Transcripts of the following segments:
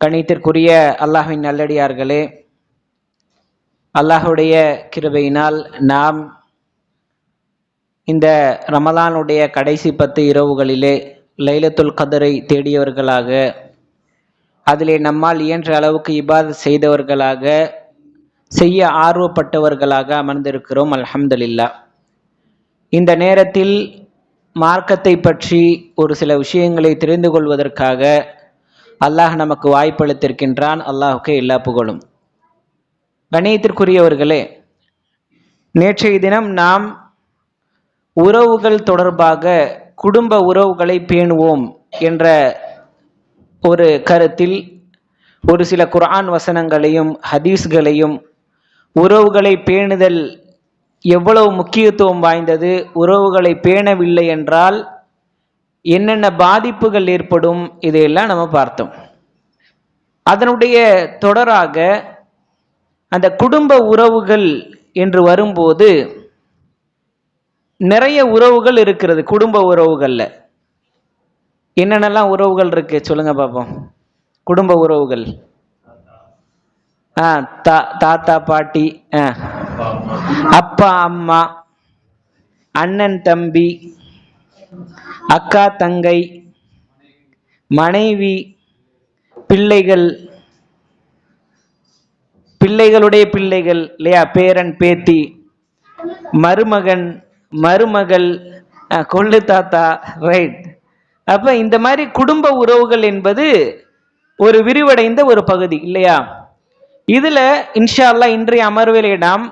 கணித்திற்குரிய அல்லாஹ்வின் நல்லடியார்களே, அல்லாஹுடைய கிருபையினால் நாம் இந்த ரமலானுடைய கடைசி 10 இரவுகளிலே லைலத்துல் கதரை தேடியவர்களாக, அதிலே நம்மால் இயன்ற அளவுக்கு இபாதத் செய்தவர்களாக, செய்ய ஆர்வப்பட்டவர்களாக அமர்ந்திருக்கிறோம். அல்ஹம்துலில்லாஹ். இந்த நேரத்தில் மார்க்கத்தை பற்றி ஒரு சில விஷயங்களை தெரிந்து கொள்வதற்காக அல்லாஹ் நமக்கு வாய்ப்பளித்திருக்கின்றான். அல்லாஹுக்கு எல்லா புகழும். கணியத்திற்குரியவர்களே, நேற்றைய தினம் நாம் உறவுகள் தொடர்பாக குடும்ப உறவுகளை பேணுவோம் என்ற ஒரு கருத்தில் ஒரு சில குர்ஆன் வசனங்களையும் ஹதீஸ்களையும், உறவுகளை பேணுதல் எவ்வளவு முக்கியத்துவம் வாய்ந்தது, உறவுகளை பேணவில்லை என்றால் என்னென்ன பாதிப்புகள் ஏற்படும், இதையெல்லாம் நம்ம பார்த்தோம். அதனுடைய தொடராக அந்த குடும்ப உறவுகள் என்று வரும்போது நிறைய உறவுகள் இருக்கிறது. குடும்ப உறவுகள்ல என்னென்னலாம் உறவுகள் இருக்கு சொல்லுங்க பார்ப்போம். குடும்ப உறவுகள் தாத்தா பாட்டி, அப்பா அம்மா, அண்ணன் தம்பி, அக்கா தங்கை, மனைவி, பிள்ளைகள், பிள்ளைகளுடைய பிள்ளைகள் இல்லையா, பேரன் பேத்தி, மருமகன் மருமகள், கொள்ளு தாத்தா, ரைட். அப்ப இந்த மாதிரி குடும்ப உறவுகள் என்பது ஒரு விரிவடைந்த ஒரு பகுதி இல்லையா. இதுல இன்ஷா அல்லாஹ் இன்றைய அமர்விலே நாம்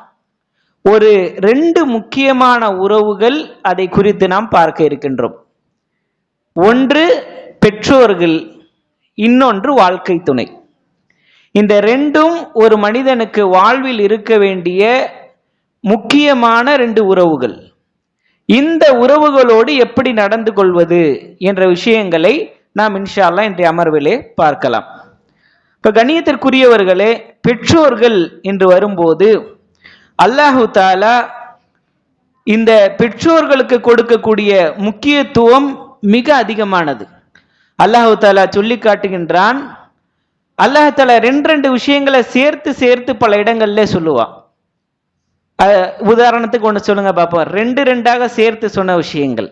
ஒரு 2 முக்கியமான உறவுகள், அதை குறித்து நாம் பார்க்க இருக்கின்றோம். ஒன்று பெற்றோர்கள், இன்னொன்று வாழ்க்கை துணை. இந்த 2ம் ஒரு மனிதனுக்கு வாழ்வில் இருக்க வேண்டிய முக்கியமான 2 உறவுகள். இந்த உறவுகளோடு எப்படி நடந்து கொள்வது என்ற விஷயங்களை நாம் இன்ஷா அல்லாஹ் இன்றைய அமர்விலே பார்க்கலாம். இப்ப கண்ணியத்திற்குரியவர்களே, பெற்றோர்கள் என்று வரும்போது அல்லாஹு தஆலா இந்த பெற்றோர்களுக்கு கொடுக்கக்கூடிய முக்கியத்துவம் மிக அதிகமானது. அல்லாஹு தஆலா சொல்லி காட்டுகின்றான். அல்லாஹ் தஆலா 2 விஷயங்களை சேர்த்து சேர்த்து பல இடங்கள்ல சொல்லுவான். உதாரணத்துக்கு ஒன்று சொல்லுங்க பாப்போம். 2 சேர்த்து சொன்ன விஷயங்கள்.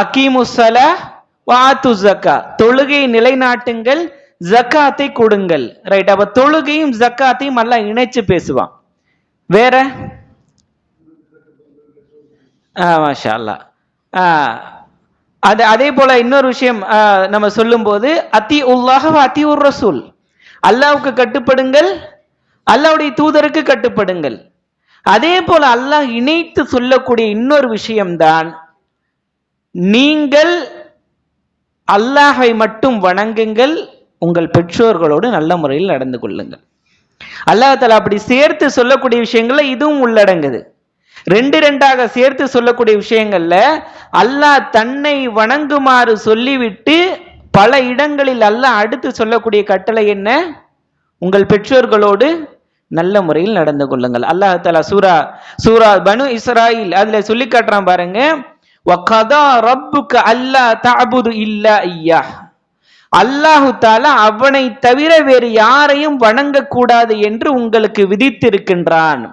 அகீமுஸ்ஸலாஹ் வ ஆத்துஸ் ஸக்கா, தொழுகை நிலைநாட்டுங்கள், ஜக்காத்தை கொடுங்கள். ரைட். அப்ப தொழுகையும் ஜக்காத்தையும் அல்லாஹ் இணைச்சு பேசுவான். வேற மாஷா அல்லாஹ். அதே போல இன்னொரு விஷயம் நம்ம சொல்லும் போது அத்திஉல்லாஹ வ அத்திஉர் ரசூல், அல்லாஹ்வுக்கு கட்டுப்படுங்கள், அல்லாஹ்வுடைய தூதருக்கு கட்டுப்படுங்கள். அதே போல அல்லாஹ் இணைத்து சொல்லக்கூடிய இன்னொரு விஷயம்தான், நீங்கள் அல்லாஹை மட்டும் வணங்குங்கள், உங்கள் பெற்றோர்களோடு நல்ல முறையில் நடந்து கொள்ளுங்கள். அல்லாஹ் தஆலா அப்படி சேர்த்து சொல்லக்கூடிய விஷயங்கள்ல இதுவும் உள்ளடங்குது. 2 சேர்த்து சொல்லக்கூடிய விஷயங்கள்ல அல்லாஹ் தன்னை வணங்குமாறு சொல்லிவிட்டு பல இடங்களில் அல்லாஹ் அடுத்து சொல்லக்கூடிய கட்டளை என்ன? உங்கள் பெற்றோர்களோடு நல்ல முறையில் நடந்து கொள்ளுங்கள். அல்லாஹ் தஆலா சூரா பனு இஸ்ராயில் அதுல சொல்லி காட்டுறான் பாருங்க. வகதா ரப்புக அல்லா தஅபுது இல்லா இய்யாஹ், அல்லாஹ் தஆலா அவனை தவிர வேறு யாரையும் வணங்கக்கூடாது என்று உங்களுக்கு விதித்திருக்கின்றான்.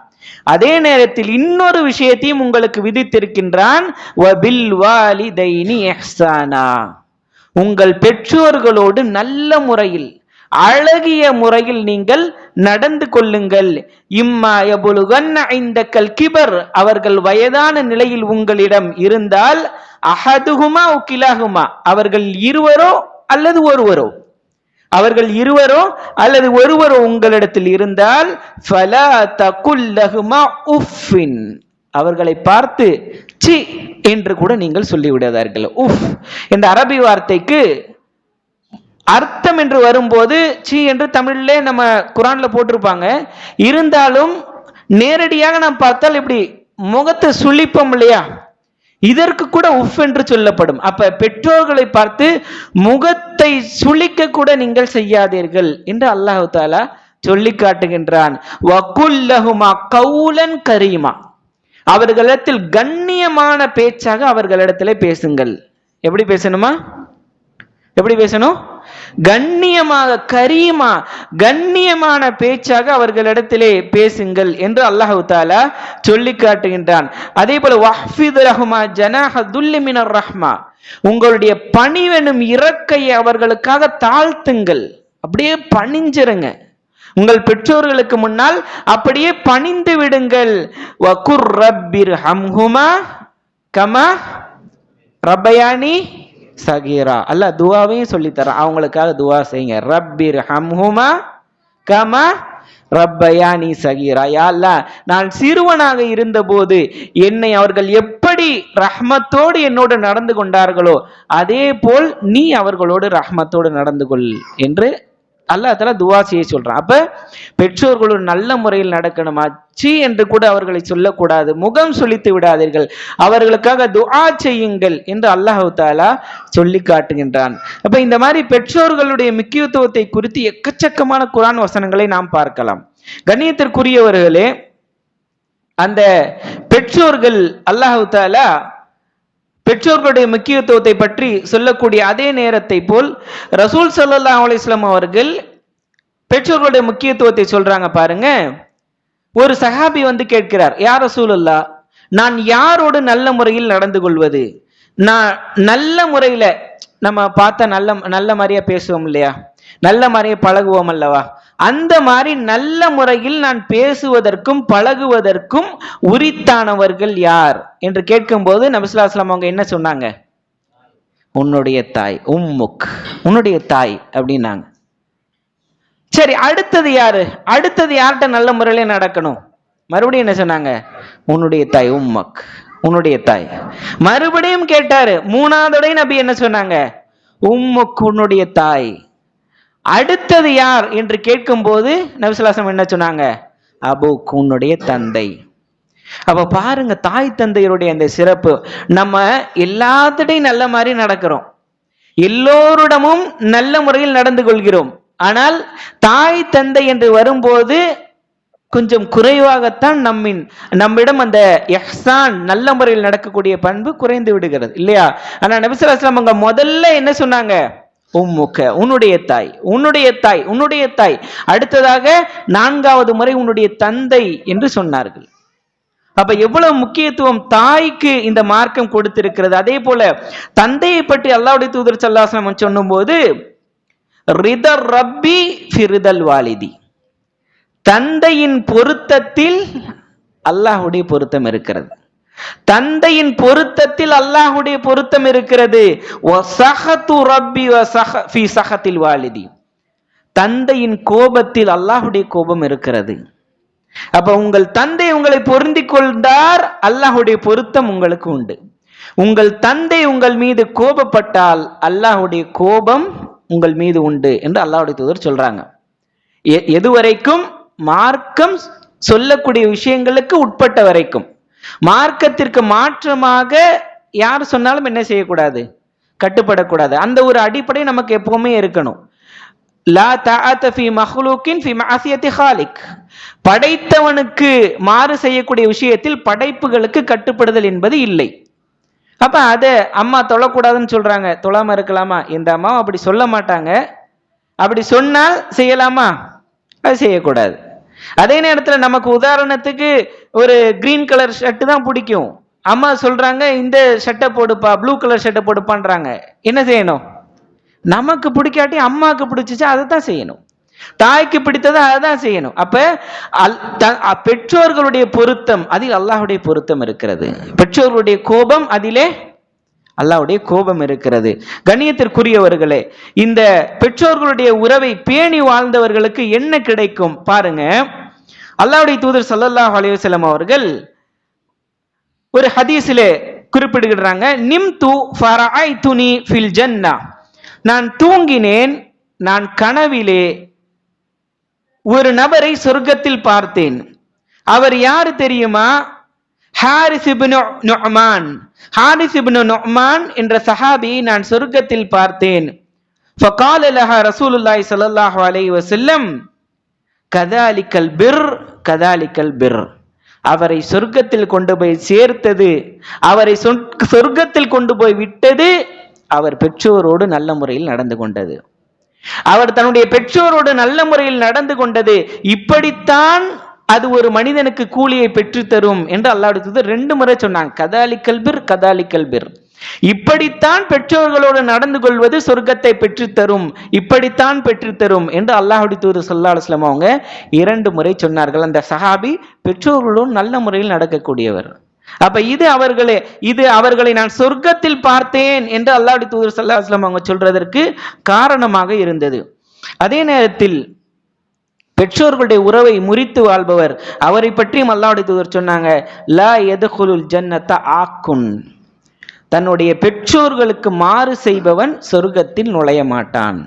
அதே நேரத்தில் இன்னொரு விஷயத்தையும் உங்களுக்கு விதித்திருக்கின்றான். வபில் வாலிதைனி இஹ்சானா, உங்கள் பெற்றோர்களோடு நல்ல முறையில் அழகிய முறையில் நீங்கள் நடந்து கொள்ளுங்கள். இம்மா யபுலுகன்ன இந்தக்கல் கிபர், அவர்கள் வயதான நிலையில் உங்களிடம் இருந்தால், அஹதுஹுமா வ கிலாஹுமா, அவர்கள் இருவரோ அல்லது ஒருவரோ, அவர்கள் இருவரோ அல்லது ஒருவரோ உங்களிடத்தில் இருந்தால், ஃபலா தகுல் லஹுமா உஃபின், அவர்களை பார்த்து சி என்று கூட நீங்கள் சொல்லிவிடாதீர்கள். உஃப் என்ற அரபி வார்த்தைக்கு அர்த்தம் என்று வரும்போது சி என்று தமிழ்ல நம்ம குர்ஆன்ல போட்டிருப்பாங்க. இருந்தாலும் நேரடியாக நாம் பார்த்தால் இப்படி முகத்தை சுளிப்போம் இல்லையா, இதற்கு கூட உஃப் என்று சொல்லப்படும். அப்ப பெற்றோர்களை பார்த்து முகத்தை சுளிக்க கூட நீங்கள் செய்யாதீர்கள் என்று அல்லாஹ் தஆலா சொல்லி காட்டுகின்றான். வகுல்லஹுமா கௌலன் கரீமா, அவர்களிடத்தில் கண்ணியமான பேச்சாக அவர்களிடத்தில் பேசுங்கள். எப்படி பேசணுமா? எப்படி பேசணும்? கண்ணியமாக கரீமா கண்ணியமான பேச்சாக அவர்களிடத்திலே பேசுங்கள் என்று அல்லாஹ் தஆலா சொல்லி காட்டுகின்றான். அதே போல வஹ்ஃபித் லஹுமா ஜனாஹ துல்லி மினர் ரஹ்மா, உங்களுடைய பணிவெனும் இறக்கையை அவர்களுக்காக தாழ்த்துங்கள், அப்படியே பணிஞ்சிருங்க. உங்கள் பெற்றோர்களுக்கு முன்னால் அப்படியே பணிந்து விடுங்கள். வகுர் ரப்பிர் ஹம்ஹுமா கமா ரப்பயானி சகீரா. அல்லாஹ் துவாவையும் சொல்லித்தரான், அவங்களுக்காக துவா செய்யுங்க. ரப்பிர் ஹம்ஹுமா கமா ரப்பயானி சகீரா. யா அல்லாஹ், நான் சிறுவனாக இருந்தபோது என்னை அவர்கள் எப்படி ரஹ்மத்தோடு என்னோடு நடந்து கொண்டார்களோ அதே போல் நீ அவர்களோடு ரஹ்மத்தோடு நடந்து கொள் என்று அல்லாஹ் தஆலா துவா செய்ய சொல்றான். அப்ப பெற்றோர்களோடு நல்ல முறையில் நடக்கணுமா? சி என்று கூட அவர்களை சொல்லக்கூடாது, முகம் சுளித்து விடாதீர்கள், அவர்களுக்காக துஆ செய்யுங்கள் என்று அல்லாஹ் தஆலா சொல்லி காட்டுகின்றான். அப்ப இந்த மாதிரி பெற்றோர்களுடைய முக்கியத்துவத்தை குறித்து எக்கச்சக்கமான குர்ஆன் வசனங்களை நாம் பார்க்கலாம். கண்ணியத்திற்குரியவர்களே, அந்த பெற்றோர்கள் அல்லாஹ் தஆலா பெற்றோர்களுடைய முக்கியத்துவத்தை பற்றி சொல்லக்கூடிய அதே நேரத்தை போல் ரசூல் ஸல்லல்லாஹு அலைஹி வஸல்லம் அவர்கள் பெற்றோர்களுடைய முக்கியத்துவத்தை சொல்றாங்க பாருங்க. ஒரு சஹாபி வந்து கேட்கிறார், யா ரசூலுல்லாஹ், நான் யாரோடு நல்ல முறையில் நடந்து கொள்வது? நான் நல்ல முறையில, நம்ம பார்த்தா நல்ல மாதிரியா பேசுவோம் இல்லையா, நல்ல மாதிரியே பழகுவோம் அல்லவா, அந்த மாதிரி நல்ல முறையில் நான் பேசுவதற்கும் பழகுவதற்கும் உரித்தானவர்கள் யார் என்று கேட்கும்போது நபி ஸல்லல்லாஹு அலைஹி வஸல்லம் அவங்க என்ன சொன்னாங்க? உன்னுடைய தாய், உம்முக், உன்னுடைய தாய் அப்படின்னாங்க. சரி, அடுத்தது யாரு? அடுத்தது யார்கிட்ட நல்ல முறையில நடக்கணும்? மறுபடியும் என்ன சொன்னாங்க? உன்னுடைய தாய், உம்மக், உன்னுடைய தாய். மறுபடியும் கேட்டாரு, மூணாவது நபி என்ன சொன்னாங்க? உம்முக், உன்னுடைய தாய். அடுத்தது யார் என்று கேட்கும் போது நபி ஸல்லல்லாஹு அலைஹி வஸல்லம் என்ன சொன்னாங்க? அபூக், உன்னுடைய தந்தை. அப்ப பாருங்க தாய் தந்தையருடைய அந்த சிறப்பு. நம்ம எல்லாத்திடையும் நல்ல மாதிரி நடக்கிறோம், எல்லோரிடமும் நல்ல முறையில் நடந்து கொள்கிறோம். ஆனால் தாய் தந்தை என்று வரும்போது கொஞ்சம் குறைவாகத்தான் நம்மிடம் அந்த இஹ்சான், நல்ல முறையில் நடக்கக்கூடிய பண்பு குறைந்து விடுகிறது இல்லையா? ஆனா நபி ஸல்லல்லாஹு அலைஹி வஸல்லம் அவங்க முதல்ல என்ன சொன்னாங்க? உம்முக்க, உன்னுடைய தாய், உன்னுடைய தாய், உன்னுடைய தாய். அடுத்ததாக நான்காவது முறை உன்னுடைய தந்தை என்று சொன்னார்கள். அப்ப எவ்வளவு முக்கியத்துவம் தாய்க்கு இந்த மார்க்கம் கொடுத்திருக்கிறது. அதே போல தந்தையை பற்றி அல்லாஹ்வுடைய தூதர் ஸல்லல்லாஹு அலைஹி வஸல்லம் சொல்லும்போது ரிதர் ரப்பி ஃபிரிதல் வாலிதி, தந்தையின் பொருத்தத்தில் அல்லாஹ்வுடைய பொருத்தம் இருக்கிறது, தந்தையின் பொருத்தத்தில் அல்லாஹ்வுடைய பொருத்தம் இருக்கிறது. வஸஹது ரப்பி ஃபீ ஸஹத்தில் வாலிதி, தந்தையின் கோபத்தில் அல்லாஹ்வுடைய கோபம் இருக்கிறது. அப்ப உங்கள் தந்தை உங்களை பொருந்திக் கொண்டார், அல்லாஹ்வுடைய பொருத்தம் உங்களுக்கு உண்டு. உங்கள் தந்தை உங்கள் மீது கோபப்பட்டால் அல்லாஹ்வுடைய கோபம் உங்கள் மீது உண்டு என்று அல்லாஹ்வுடைய தூதர் சொல்றாங்க. எதுவரைக்கும்? மார்க்கம் சொல்லக்கூடிய விஷயங்களுக்கு உட்பட்ட வரைக்கும். மார்க்கத்திற்கு மாற்றமாக யார் சொன்னாலும் என்ன செய்யக்கூடாது? கட்டுப்படக்கூடாது. அந்த ஒரு அடிப்படை நமக்கு எப்பவுமே இருக்கணும். லா தஅத ஃபீ மக்லூகின் ஃபீ மஅசியத்தி காலிக், படைத்தவனுக்கு மாறு செய்யக்கூடிய விஷயத்தில் படைப்புகளுக்கு கட்டுப்படுதல் என்பது இல்லை. அப்ப அத அம்மா தொழக்கூடாதுன்னு சொல்றாங்க, தொழாம இருக்கலாமா? இந்த அம்மாவும் அப்படி சொல்ல மாட்டாங்க. அப்படி சொன்னால் செய்யலாமா? அது செய்யக்கூடாது. அதே நேரத்தில் நமக்கு உதாரணத்துக்கு ஒரு கிரீன் கலர் ஷர்ட் தான் பிடிக்கும், அம்மா சொல்றாங்க இந்த ஷர்ட்டை போடுப்பா, ப்ளூ கலர் ஷர்ட்டை போடுப்பான்றாங்க. என்ன செய்யணும்? நமக்கு பிடிக்காட்டி அம்மாவுக்கு பிடிச்சிச்சா அதை தான் செய்யணும், தாய்க்கு பிடித்ததை அதை தான் செய்யணும். அப்ப பெற்றோர்களுடைய பொருத்தம் அதில் அல்லாஹ்வுடைய பொருத்தம் இருக்கிறது, பெற்றோர்களுடைய கோபம் அதிலே அல்லாஹ்வுடைய கோபம் இருக்கிறது. கண்ணியத்திற்குரியவர்களே, இந்த பெற்றோர்களுடைய உறவை பேணி வாழ்ந்தவர்களுக்கு என்ன கிடைக்கும் பாருங்க. அல்லாஹ்வுடைய தூதர் ஸல்லல்லாஹு அலைஹி வஸல்லம் அவர்கள் ஒரு ஹதீஸிலே குறிப்பிடுகிறாங்க, நிம்து ஃபரஐதுனி ஃபில் ஜன்னah, நான் தூங்கினேன், நான் கனவிலே ஒரு நபரை சொர்க்கத்தில் பார்த்தேன். அவர் யாரு தெரியுமா? ஹாரிஸ் இப்னு நுஅமான். ஹாரிஸ் இப்னு நுஅமான் என்ற சஹாபியை நான் சொர்க்கத்தில் பார்த்தேன். ஃபகால லஹா ரசூலுல்லாஹி ஸல்லல்லாஹு அலைஹி வஸல்லம் கதாலிகல் பிர், கதாலிகல் பிர். அவரை சொர்க்கத்தில் கொண்டு போய் சேர்த்தது, அவரை சொர்க்கத்தில் கொண்டு போய் விட்டது அவர் பெற்றோரோடு நல்ல முறையில் நடந்து கொண்டது. அவர் தன்னுடைய பெற்றோரோடு நல்ல முறையில் நடந்து கொண்டது, இப்படித்தான் அது ஒரு மனிதனுக்கு கூலியை பெற்றுத்தரும் என்று அல்லாஹ்வுடைய தூதர் 2 முறை சொன்னாங்க. கதாலிக்கல் பிர், கதாலிக்கல் பிர். இப்படித்தான் பெற்றோர்களோடு நடந்து கொள்வது சொர்க்கத்தை பெற்றுத்தரும், இப்படித்தான் பெற்றுத்தரும் என்று அல்லாஹ்வுடைய தூதர் ஸல்லல்லாஹு அலைஹி வஸல்லம் அவங்க 2 முறை சொன்னார்கள். அந்த சஹாபி பெற்றோர்களோடு நல்ல முறையில் நடக்கக்கூடியவர். அப்ப இது அவர்களை நான் சொர்க்கத்தில் பார்த்தேன் என்று அல்லாஹ்வுடைய தூதர் ஸல்லல்லாஹு அலைஹி வஸல்லம் அவங்க சொல்றதற்கு காரணமாக இருந்தது. அதே நேரத்தில் பெற்றோர்களுடைய உறவை முறித்து வாழ்பவர், அவரை பற்றியும் அல்லாஹ்வுடைய தூதர் சொன்னாங்க, லா யதுகுலுல் ஜன்னத ஆக்குன். தன்னுடைய பெற்றோர்களுக்கு மாறு செய்பவன் சொர்க்கத்தில் நுழைய மாட்டான்.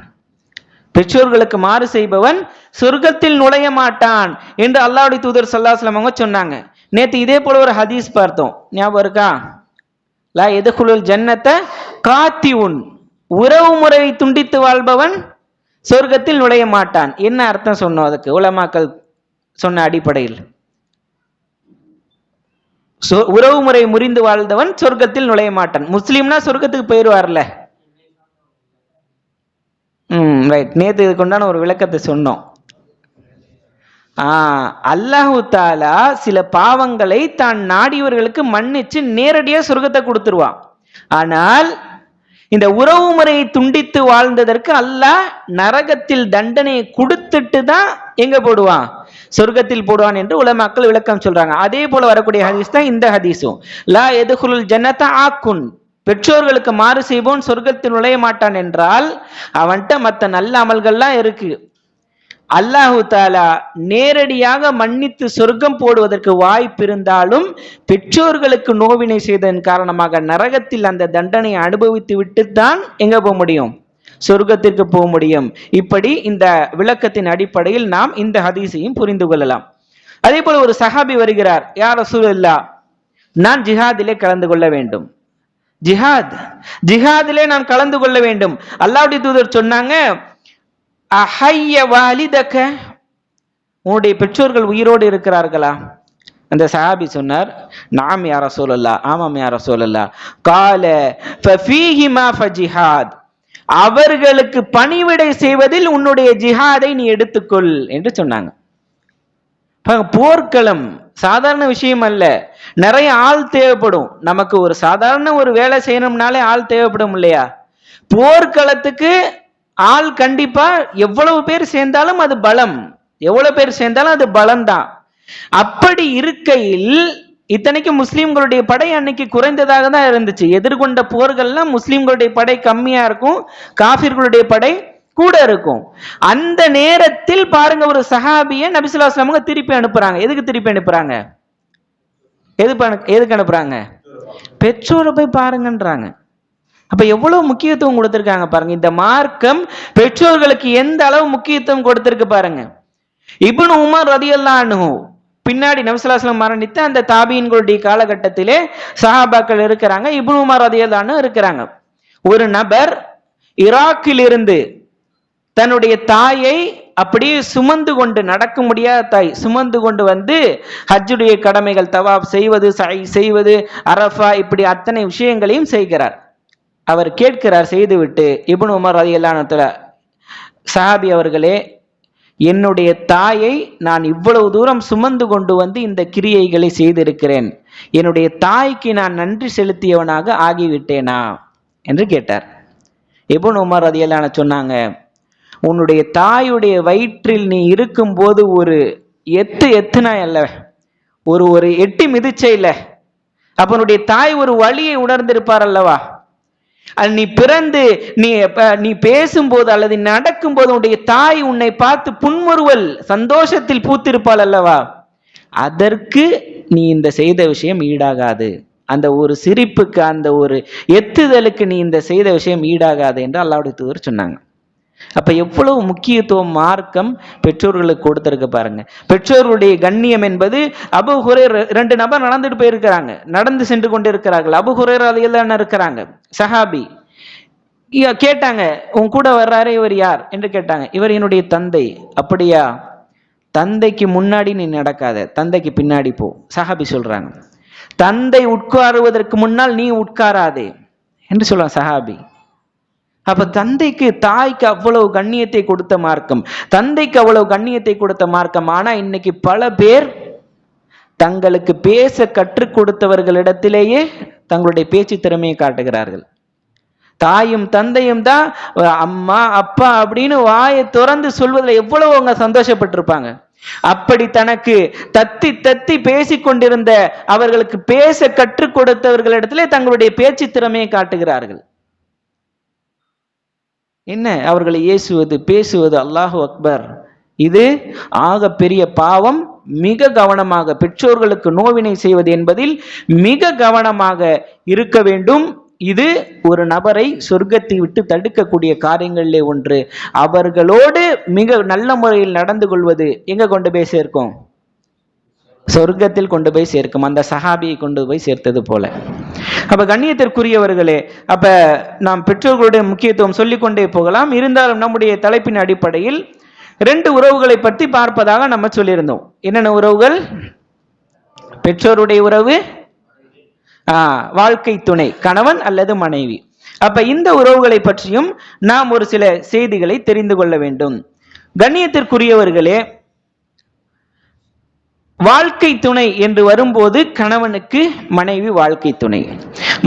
பெற்றோர்களுக்கு மாறு செய்பவன் சொர்க்கத்தில் நுழைய மாட்டான் என்று அல்லாஹ்வுடைய தூதர் ஸல்லல்லாஹு அலைஹி வஸல்லம் அவங்க சொன்னாங்க. நேத்து இதே போல ஒரு ஹதீஸ் பார்த்தோம், ஞாபகம் இருக்கா? லா யதுகுலுல் ஜன்னத காத்திஉன். உறவு முறையை துண்டித்து வாழ்பவன் சொர்க்கத்தில் நுழைய மாட்டான். என்ன அர்த்தம் சொன்னோம் அதுக்கு? உலமாக்கள் சொன்ன அடிப்படையில் உறவு முறை முறிந்து வாழ்ந்தவன் சொர்க்கத்தில் நுழைய மாட்டான். முஸ்லீம்னா சொர்க்கத்துக்கு போயிடுவார்ல. ரைட். நேத்து இதுக்கு உண்டான ஒரு விளக்கத்தை சொன்னோம். அல்லாஹு தாலா சில பாவங்களை தான் நாடியவர்களுக்கு மன்னிச்சு நேரடியா சொர்க்கத்தை கொடுத்துருவான். ஆனால் இந்த உறவு முறையை துண்டித்து வாழ்ந்ததற்கு அல்லாஹ் நரகத்தில் தண்டனையை கொடுத்துட்டு தான் எங்க போடுவான்? சொர்க்கத்தில் போடுவான் என்று உலமாக்கள் விளக்கம் சொல்றாங்க. அதே போல வரக்கூடிய ஹதீஸ் தான் இந்த ஹதீஸும். லா யதுகுலுல் ஜன்னத ஆக்குன். பெற்றோர்களுக்கு மாறு செய்வோன் சொர்க்கத்தில் நுழைய மாட்டான் என்றால் அவன்கிட்ட மற்ற நல்ல அமல்கள்லாம் இருக்கு. அல்லாஹு தாலா நேரடியாக மன்னித்து சொர்க்கம் போடுவதற்கு வாய்ப்பு இருந்தாலும் பெற்றோர்களுக்கு நோவினை செய்ததன் காரணமாக நரகத்தில் அந்த தண்டனையை அனுபவித்து விட்டு தான் எங்க போக முடியும்? சொர்க்கத்திற்கு போக முடியும். இப்படி இந்த விளக்கத்தின் அடிப்படையில் நாம் இந்த ஹதீஸையும் புரிந்து கொள்ளலாம். அதே போல ஒரு சஹாபி வருகிறார், யா ரசூலல்லாஹ், நான் ஜிஹாதிலே கலந்து கொள்ள வேண்டும். ஜிஹாதிலே நான் கலந்து கொள்ள வேண்டும். அல்லாஹ்வுடைய தூதர் சொன்னாங்க, அஹய்ய வாலிதக, உன்னுடைய பெற்றோர்கள் உயிரோடு இருக்கிறார்களா? அந்த சஹாபி சொன்னார், நாம் யா ரசூலல்லாஹ், ஆமாம் யா ரசூலல்லாஹ். கால ஃபீஹிமா ஃபஜிஹாத், அவர்களுக்கு பணிவிடை செய்வதில் உன்னுடைய ஜிஹாதை நீ எடுத்துக்கொள் என்று சொன்னாங்க. போர்க்களம் சாதாரண விஷயம் அல்ல. நிறைய ஆள் தேவைப்படும். நமக்கு ஒரு சாதாரண ஒரு வேலை செய்யணும்னாலே ஆள் தேவைப்படும் இல்லையா? போர்க்களத்துக்கு ஆள் கண்டிப்பா எவ்வளவு பேர் சேர்ந்தாலும் அது பலம், எவ்வளவு பேர் சேர்ந்தாலும் அது பலம்தான். அப்படி இருக்கையில், இத்தனைக்கும் முஸ்லிம்களுடைய படை அன்னைக்கு குறைந்ததாக தான் இருந்துச்சு. எதிர்கொண்ட போர்கள்லாம் முஸ்லிம்களுடைய படை கம்மியா இருக்கும், காஃபிர்களுடைய படை கூட இருக்கும். அந்த நேரத்தில் பாருங்க, ஒரு சஹாபிய நபி ஸல்லல்லாஹு அலைஹி வஸல்லம் திருப்பி அனுப்புறாங்க. எதுக்கு திருப்பி அனுப்புறாங்க? எதுக்கு அனுப்புறாங்க? பெற்றோரை போய் பாருங்கன்றாங்க. அப்ப எவ்வளவு முக்கியத்துவம் கொடுத்திருக்காங்க பாருங்க. இந்த மார்க்கம் பெற்றோர்களுக்கு எந்த அளவு முக்கியத்துவம் கொடுத்திருக்கு பாருங்க. இப்னு உமர் ரலியல்லாஹு அன்ஹு, பின்னாடி நபி ஸல்லல்லாஹு அலைஹி வஸல்லம் மரணித்த அந்த தாபீன்களுடைய காலகட்டத்திலே சஹாபாக்கள் இருக்கிறாங்க, இப்னு உமர் ரலியல்லாஹு அன்ஹு இருக்கிறாங்க. ஒரு நபர் ஈராக்கில் இருந்து தன்னுடைய தாயை அப்படியே சுமந்து கொண்டு, நடக்க முடியாத தாய் சுமந்து கொண்டு வந்து ஹஜ்ஜுடைய கடமைகள், தவாப் செய்வது, சை செய்வது, அரஃபா, இப்படி அத்தனை விஷயங்களையும் செய்கிறார். அவர் கேட்கிறார் செய்துவிட்டு, இப்னு உமர் ரலியல்லாஹு அன்ஹு, சஹாபி அவர்களே, என்னுடைய தாயை நான் இவ்வளவு தூரம் சுமந்து கொண்டு வந்து இந்த கிரியைகளை செய்திருக்கிறேன், என்னுடைய தாய்க்கு நான் நன்றி செலுத்தியவனாக ஆகிவிட்டேனா என்று கேட்டார். இப்னு உமர் ரலியல்லாஹு அன்ஹு சொன்னாங்க, உன்னுடைய தாயுடைய வயிற்றில் நீ இருக்கும்போது ஒரு எத்துனாய் அல்ல, ஒரு எட்டி மிதிச்சை இல்ல, அப்ப உன்னுடைய தாய் ஒரு வலியை உணர்ந்திருப்பார் அல்லவா? நீ பிறந்து நீ பேசும்போது அல்லது நடக்கும் போது உன்னுடைய தாய் உன்னை பார்த்து புன்முறுவல் சந்தோஷத்தில் பூத்திருப்பாள் அல்லவா? அதற்கு நீ இந்த செய்த விஷயம் ஈடாகாது. அந்த ஒரு சிரிப்புக்கு, அந்த ஒரு எத்துதலுக்கு நீ இந்த செய்த விஷயம் ஈடாகாது என்று அல்லாஹ்வுடைய தூதர் சொன்னாங்க. அப்ப எவ்வளவு முக்கியத்துவம் மார்க்கம் பெற்றோர்களுக்கு கொடுத்திருக்கு பாருங்க. பெற்றோர்களுடைய கண்ணியம் என்பது, அபூ ஹுரைரா, 2 நபர் நடந்துட்டு போயிருக்கிறாங்க, நடந்து சென்று கொண்டு இருக்கிறார்கள். அபூ ஹுரைரா ரலியல்லாஹு இருக்கிறாங்க, சஹாபி. கேட்டாங்க, உன் கூட வர்றாரு இவர் யார் என்று கேட்டாங்க. இவர் என்னுடைய தந்தை. அப்படியா? தந்தைக்கு முன்னாடி நீ நடக்காத, தந்தைக்கு பின்னாடி போ. சஹாபி சொல்றாங்க, தந்தை உட்காருவதற்கு முன்னால் நீ உட்காராதே என்று சொல்றாங்க சஹாபி. அப்ப தந்தைக்கு தாய்க்கு அவ்வளவு கண்ணியத்தை கொடுத்த மார்க்கம், தந்தைக்கு அவ்வளவு கண்ணியத்தை கொடுத்த மார்க்கம். ஆனா இன்னைக்கு பல பேர் தங்களுக்கு பேச கற்றுக் கொடுத்தவர்களிடத்திலேயே தங்களுடைய பேச்சு திறமையை காட்டுகிறார்கள். தாயும் தந்தையும் தான் அம்மா அப்பா அப்படின்னு வாயை திறந்து சொல்வதில் எவ்வளவு அவங்க சந்தோஷப்பட்டிருப்பாங்க. அப்படி தனக்கு தத்தி தத்தி பேசிக் கொண்டிருந்த அவர்களுக்கு பேச கற்றுக் கொடுத்தவர்களிடத்திலே தங்களுடைய பேச்சு திறமையை காட்டுகிறார்கள். என்ன அவர்களை ஏசுவது பேசுவது, அல்லாஹு அக்பர். இது ஆக பெரிய பாவம். மிக கவனமாக பெற்றோர்களுக்கு நோவினை செய்வது என்பதில் மிக கவனமாக இருக்க வேண்டும். இது ஒரு நபரை சொர்க்கத்தை விட்டு தடுக்கக்கூடிய காரியங்களிலே ஒன்று. அவர்களோடு மிக நல்ல முறையில் நடந்து கொள்வது எங்க கொண்டு போய் சேர்க்கும்? சொர்க்கத்தில் கொண்டு போய் சேர்க்கும். அந்த சஹாபியை கொண்டு போய் சேர்த்தது போல. அப்ப கண்ணியத்திற்குரியவர்களே, அப்ப நாம் பெற்றோர்களுடைய முக்கியத்துவம் சொல்லிக்கொண்டே போகலாம். இருந்தாலும் நம்முடைய தலைப்பின் அடிப்படையில் 2 உறவுகளை பற்றி பார்ப்பதாக நம்ம சொல்லியிருந்தோம். என்னென்ன உறவுகள்? பெற்றோருடைய உறவு, வாழ்க்கை துணை, கணவன் அல்லது மனைவி. அப்ப இந்த உறவுகளை பற்றியும் நாம் ஒரு சில செய்திகளை தெரிந்து கொள்ள வேண்டும். கண்ணியத்திற்குரியவர்களே, வாழ்க்கை துணை என்று வரும்போது கணவனுக்கு மனைவி வாழ்க்கை துணை,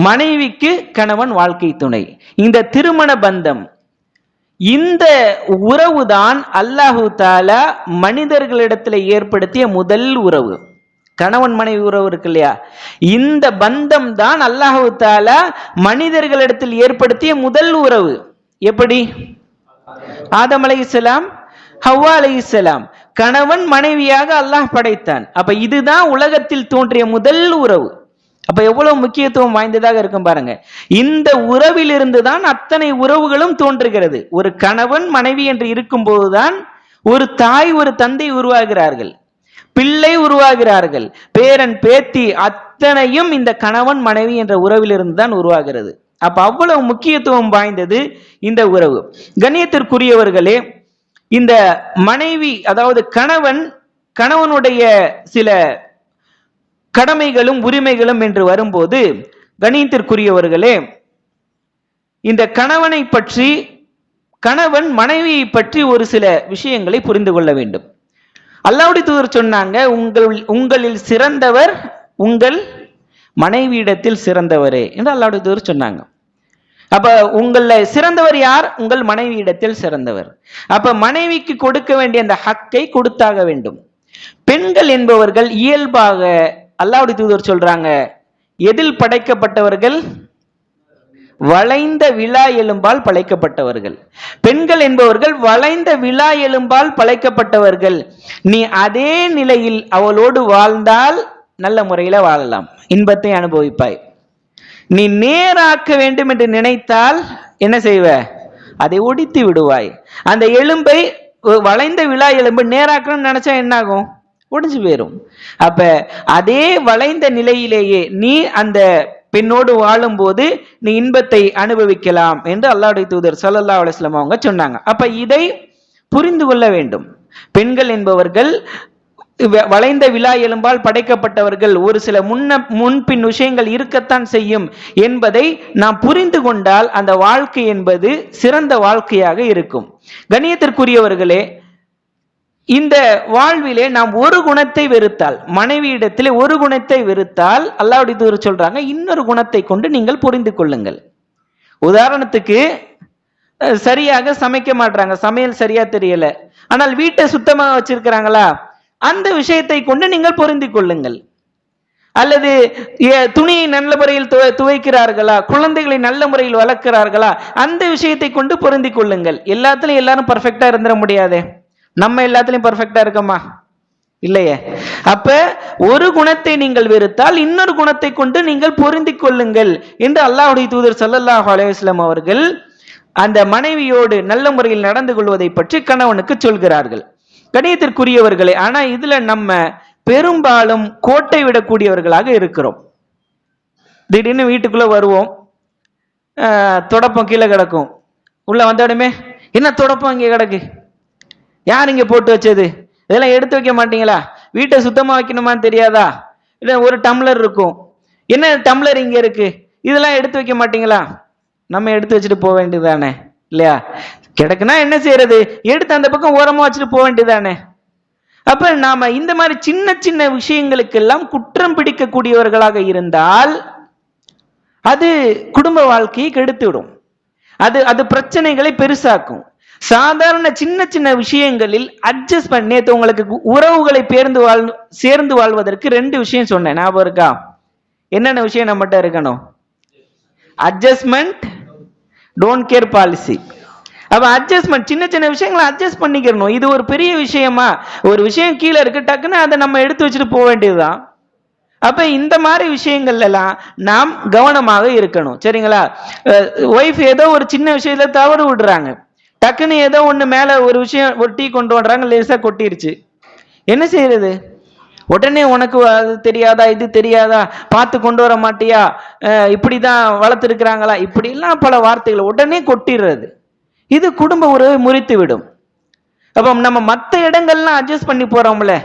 மனைவிக்கு கணவன் வாழ்க்கை துணை. இந்த திருமண பந்தம், இந்த உறவுதான் அல்லாஹு தஆலா மனிதர்களிடத்தில் ஏற்படுத்திய முதல் உறவு. கணவன் மனைவி உறவு இருக்கு இல்லையா, இந்த பந்தம் தான் அல்லாஹு தஆலா மனிதர்களிடத்தில் ஏற்படுத்திய முதல் உறவு. எப்படி? ஆதம் அலைஹிஸ்ஸலாம், ஹவ்வா அலைஹிஸ்ஸலாம் கணவன் மனைவியாக அல்லாஹ் படைத்தான். அப்ப இதுதான் உலகத்தில் தோன்றிய முதல் உறவு. அப்ப எவ்வளவு முக்கியத்துவம் வாய்ந்ததாக இருக்கும் பாருங்க. இந்த உறவிலிருந்து தான் அத்தனை உறவுகளும் தோன்றுகிறது. ஒரு கணவன் மனைவி என்று இருக்கும் போதுதான் ஒரு தாய் ஒரு தந்தை உருவாகிறார்கள், பிள்ளை உருவாகிறார்கள், பேரன் பேத்தி அத்தனையும் இந்த கணவன் மனைவி என்ற உறவிலிருந்து தான் உருவாகிறது. அப்ப அவ்வளவு முக்கியத்துவம் வாய்ந்தது இந்த உறவு. கண்ணியத்திற்குரியவர்களே, இந்த மனைவி அதாவது கணவனுடைய சில கடமைகளும் உரிமைகளும் என்று வரும்போது, கண்ணியத்திற்குரியவர்களே, இந்த கணவனை பற்றி, கணவன் மனைவியை பற்றி ஒரு சில விஷயங்களை புரிந்து கொள்ள வேண்டும். அல்லாஹ்வுடைய தூதர் சொன்னாங்க, உங்களில் சிறந்தவர் உங்கள் மனைவியிடத்தில் சிறந்தவரே என்று அல்லாஹ்வுடைய தூதர் சொன்னாங்க. அப்ப உங்கள சிறந்தவர் யார்? உங்கள் மனைவியிடத்தில் சிறந்தவர். அப்ப மனைவிக்கு கொடுக்க வேண்டிய அந்த ஹக்கை கொடுத்தாக வேண்டும். பெண்கள் என்பவர்கள் இயல்பாக அல்லாஹ்வுடைய தூதர் சொல்றாங்க, எதில் படைக்கப்பட்டவர்கள்? வளைந்த விலா எலும்பால் படைக்கப்பட்டவர்கள். பெண்கள் என்பவர்கள் வளைந்த விலா எலும்பால் படைக்கப்பட்டவர்கள். நீ அதே நிலையில் அவளோடு வாழ்ந்தால் நல்ல முறையில வாழலாம், இன்பத்தை அனுபவிப்பாய். நீ நேராக்க வேண்டும் என்று நினைத்தால் என்ன செய்வ? அதை ஒடித்து விடுவாய். அந்த எலும்பை, வளைந்த விலா எலும்பு நேராக்கணும்னு நினைச்சா என்ன ஆகும்? ஒடிஞ்சு போயிரும். அப்ப அதே வளைந்த நிலையிலேயே நீ அந்த பெண்ணோடு வாழும் போது நீ இன்பத்தை அனுபவிக்கலாம் என்று அல்லாஹ்வுடைய தூதர் ஸல்லல்லாஹு அலைஹி வஸல்லம் அவங்க சொன்னாங்க. அப்ப இதை புரிந்து கொள்ள வேண்டும். பெண்கள் என்பவர்கள் வளைந்த விலா எலும்பால் படைக்கப்பட்டவர்கள். ஒரு சில முன்பின் விஷயங்கள் இருக்கத்தான் செய்யும் என்பதை நாம் புரிந்து கொண்டால் அந்த வாழ்க்கை என்பது சிறந்த வாழ்க்கையாக இருக்கும். கண்ணியத்திற்குரியவர்களே, இந்த வாழ்விலே நாம் ஒரு குணத்தை வெறுத்தால், மனைவியிடத்திலே ஒரு குணத்தை வெறுத்தால், அல்லாஹ்வுடைய தூதர் சொல்றாங்க, இன்னொரு குணத்தை கொண்டு நீங்கள் புரிந்து கொள்ளுங்கள். உதாரணத்துக்கு, சரியாக சமைக்க மாட்டாங்க, சமையல் சரியா தெரியல, ஆனால் வீட்டை சுத்தமாக வச்சிருக்கிறாங்களா, அந்த விஷயத்தை கொண்டு நீங்கள் புரிந்து கொள்ளுங்கள். அல்லது துணியை நல்ல முறையில் துவைக்கிறார்களா, குழந்தைகளை நல்ல முறையில் வளர்க்கிறார்களா, அந்த விஷயத்தை கொண்டு புரிந்து கொள்ளுங்கள். எல்லாத்துலயும் எல்லாரும் பர்ஃபெக்டா இருந்துட முடியாதே. நம்ம எல்லாத்துலயும் பர்ஃபெக்டா இருக்கோமா? இல்லையே. அப்ப ஒரு குணத்தை நீங்கள் வெறுத்தால் இன்னொரு குணத்தை கொண்டு நீங்கள் பொருந்தி கொள்ளுங்கள் என்று அல்லாஹ்வுடைய தூதர் ஸல்லல்லாஹு அலைஹி வஸல்லம் அவர்கள் அந்த மனைவியோடு நல்ல முறையில் நடந்து கொள்வதை பற்றி கணவனுக்கு சொல்கிறார்கள். கண்ணியத்திற்குரியவர்களே, ஆனா இதுல நம்ம பெரும்பாலும் கோட்டை விடக்கூடியவர்களாக இருக்கிறோம். திடீர்னு வீட்டுக்குள்ள வருவோம், தொடப்பம் கீழே கிடக்கும். உள்ள வந்த உடனே, என்ன தொடப்பம் இங்கே கிடக்கு, யார் இங்க போட்டு வச்சது, இதெல்லாம் எடுத்து வைக்க மாட்டீங்களா, வீட்டை சுத்தமா வைக்கணுமான்னு தெரியாதா, இல்ல ஒரு டம்ளர் இருக்கும், என்ன டம்ளர் இங்க இருக்கு, இதெல்லாம் எடுத்து வைக்க மாட்டீங்களா? நம்ம எடுத்து வச்சுட்டு போக வேண்டியதுதானே. இல்லையா? கிடக்குனா என்ன செய்யறது, எடுத்து அந்த பக்கம் ஓரமா வச்சுட்டு போக வேண்டியதானே. அப்ப நாம இந்த மாதிரி சின்ன சின்ன விஷயங்களுக்கெல்லாம் குற்றம் பிடிக்கக்கூடியவர்களாக இருந்தால் அது குடும்ப வாழ்க்கையை கெடுத்துவிடும். அது அது பிரச்சனைகளை பெருசாக்கும். சாதாரண சின்ன சின்ன விஷயங்களில் அட்ஜஸ்ட் பண்ணி, நேற்று உங்களுக்கு உறவுகளை சேர்ந்து வாழ்வதற்கு 2 விஷயம் சொன்னேன், ஞாபகம் இருக்கா? என்னென்ன விஷயம் நம்மகிட்ட இருக்கணும்? Adjustment, don't care policy. அப்ப அட்ஜஸ்ட்மெண்ட், சின்ன சின்ன விஷயங்களை அட்ஜஸ்ட் பண்ணிக்கிறணும். இது ஒரு பெரிய விஷயமா? ஒரு விஷயம் கீழே இருக்கு, டக்குன்னு அதை நம்ம எடுத்து வச்சுட்டு போக வேண்டியதுதான். அப்ப இந்த மாதிரி விஷயங்கள்ல எல்லாம் நாம் கவனமாக இருக்கணும். சரிங்களா? ஒய்ஃப் ஏதோ ஒரு சின்ன விஷயத்துல தவறு விடுறாங்க, டக்குன்னு ஏதோ ஒண்ணு மேல ஒரு விஷயம், ஒரு டீ கொண்டு வர்றாங்க, லேசா கொட்டிருச்சு. என்ன செய்யறது? உடனே உனக்கு அது தெரியாதா, இது தெரியாதா, பார்த்து கொண்டு வர மாட்டியா, இப்படிதான் வளர்த்துருக்கிறாங்களா, இப்படி எல்லாம் பல வார்த்தைகளை உடனே கொட்டிடுறது. இது குடும்ப உறவை முறித்து விடும். அப்ப நம்ம மற்ற இடங்கள்லாம் அட்ஜஸ்ட் பண்ணி போறோம்ல.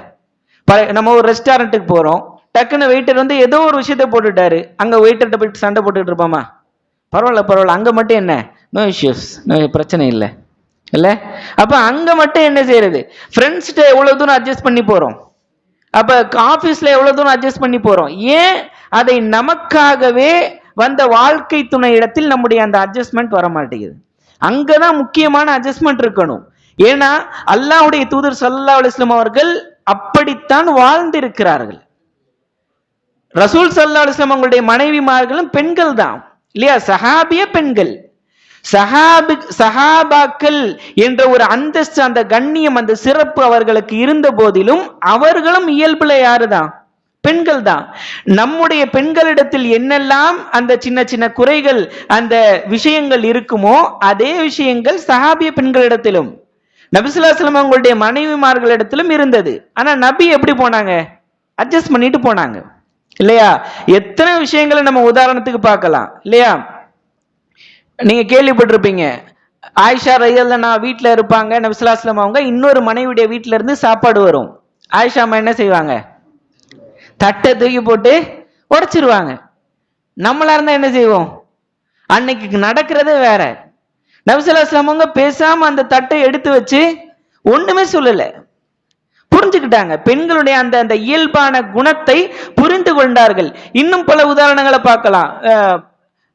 நம்ம ஒரு ரெஸ்டாரண்ட்டுக்கு போறோம், டக்குன்னு வெயிட்டர் வந்து ஏதோ ஒரு விஷயத்த போட்டுட்டாரு, அங்க வெயிட்டர்கிட்ட போயிட்டு சண்டை போட்டுட்டு இருப்பாமா? பரவாயில்ல பரவாயில்ல, அங்க மட்டும் என்ன, நோ இஷ்யூஸ், பிரச்சனை இல்லை இல்ல. அப்ப அங்க மட்டும் என்ன செய்யறது? ஃப்ரெண்ட்ஸ்கிட்ட எவ்வளவு தூரம் அட்ஜஸ்ட் பண்ணி போறோம், அப்ப ஆபீஸ்ல எவ்வளவு தூரம் அட்ஜஸ்ட் பண்ணி போறோம். ஏன்? அதை நமக்காகவே வந்த வாழ்க்கை துணை இடத்தில் நம்முடைய அந்த அட்ஜஸ்ட்மெண்ட் வர மாட்டேங்குது. அங்கதான் முக்கியமான அட்ஜஸ்ட்மெண்ட் இருக்கணும். ஏன்னா அல்லாஹ்வுடைய தூதர் ஸல்லல்லாஹு அலைஹி வஸல்லம் அவர்கள் அப்படித்தான் வாழ்ந்திருக்கிறார்கள். ரசூல் ஸல்லல்லாஹு அலைஹி வஸல்லம் அவங்களுடைய மனைவிமார்களும் பெண்கள் தான் இல்லையா? சஹாபிய பெண்கள். சஹாபாக்கள் என்ற ஒரு அந்தஸ்து, அந்த கண்ணியம், அந்த சிறப்பு அவர்களுக்கு இருந்த போதிலும் அவர்களும் இயல்புல யாருதான்? பெண்கள் தான். நம்முடைய பெண்களிடத்தில் என்னெல்லாம் அந்த சின்ன சின்ன குறைகள், அந்த விஷயங்கள் இருக்குமோ அதே விஷயங்கள் சஹாபிய பெண்களிடத்திலும், நபி ஸல்லல்லாஹு அலைஹி வஸல்லம் அவங்களுடைய மனைவிமார்களிடத்திலும் இருந்தது. ஆனா நபி எப்படி போனாங்க? அட்ஜஸ்ட் பண்ணிட்டு போனாங்க இல்லையா? எத்தனை விஷயங்களை நம்ம உதாரணத்துக்கு பார்க்கலாம் இல்லையா? நீங்க கேள்விப்பட்டிருப்பீங்க, ஆயிஷா ரலியல்லாஹு அன்ஹா வீட்டுல இருப்பாங்க, நபி ஸல்லல்லாஹு அலைஹி வஸல்லம் அவங்க இன்னொரு மனைவியுடைய வீட்டுல இருந்து சாப்பாடு வரும். ஆயிஷா அம்மா என்ன செய்வாங்க? தட்டை தூக்கி போட்டு உடைச்சிருவாங்க. நம்மளா இருந்தா என்ன செய்வோம்? அன்னைக்கு நடக்கிறதே வேற. நபி ஸல்லல்லாஹு அலைஹி வஸல்லம் அவங்க பேசாம அந்த தட்டை எடுத்து வச்சு ஒண்ணுமே சொல்லல, புரிஞ்சுக்கிட்டாங்க. பெண்களுடைய அந்த அந்த இயல்பான குணத்தை புரிந்து கொண்டார்கள். இன்னும் பல உதாரணங்களை பார்க்கலாம்.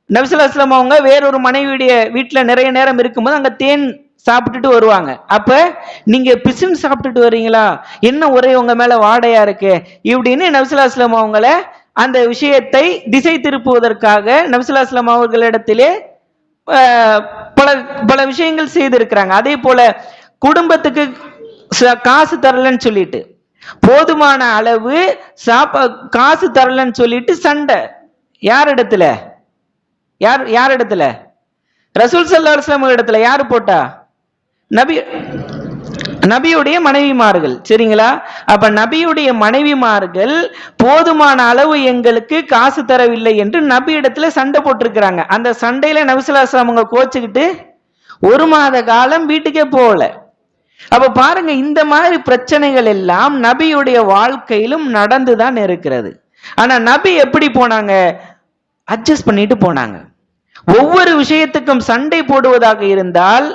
நபி ஸல்லல்லாஹு அலைஹி வஸல்லம் அவங்க வேறொரு மனைவியுடைய வீட்டுல நிறைய நேரம் இருக்கும்போது அங்க தேன் சாப்பிட்டுட்டு வருவாங்க. அப்ப நீங்க பிசின் சாப்பிட்டுட்டு வர்றீங்களா, என்ன ஒரே உங்க மேல வாடையா இருக்கு இப்படின்னு நபி ஸல்லல்லாஹு அலைஹி வஸல்லம் அவங்கள அந்த விஷயத்தை திசை திருப்புவதற்காக நபி ஸல்லல்லாஹு அலைஹி வஸல்லம் அவர்களிடத்திலே பல பல விஷயங்கள் செய்திருக்கிறாங்க. அதே போல குடும்பத்துக்கு காசு தரலன்னு சொல்லிட்டு, போதுமான அளவு காசு தரலன்னு சொல்லிட்டு சண்டை. யார் இடத்துல? யார் இடத்துல? ரசூல் ஸல்லல்லாஹு அலைஹி வஸல்லம் இடத்துல. யாரு போட்டா? நபியுடைய மனைவிமார்கள். சரிங்களா? அப்ப நபியுடைய மனைவிமார்கள் போதுமான அளவு எங்களுக்கு காசு தரவில்லை என்று நபி இடத்துல சண்டை போட்டிருக்கிறாங்க. அந்த சண்டையில நபி ஸல்லல்லாஹு அலைஹி வஸல்லம் அவங்க கோச்சுக்கிட்டு 1 மாத காலம் வீட்டுக்கே போகல. அப்ப பாருங்க, இந்த மாதிரி பிரச்சனைகள் எல்லாம் நபியுடைய வாழ்க்கையிலும் நடந்துதான் இருக்கிறது. ஆனா நபி எப்படி போனாங்க? அட்ஜஸ்ட் பண்ணிட்டு போனாங்க. ஒவ்வொரு விஷயத்துக்கும் சண்டை போடுவதாக இருந்தால்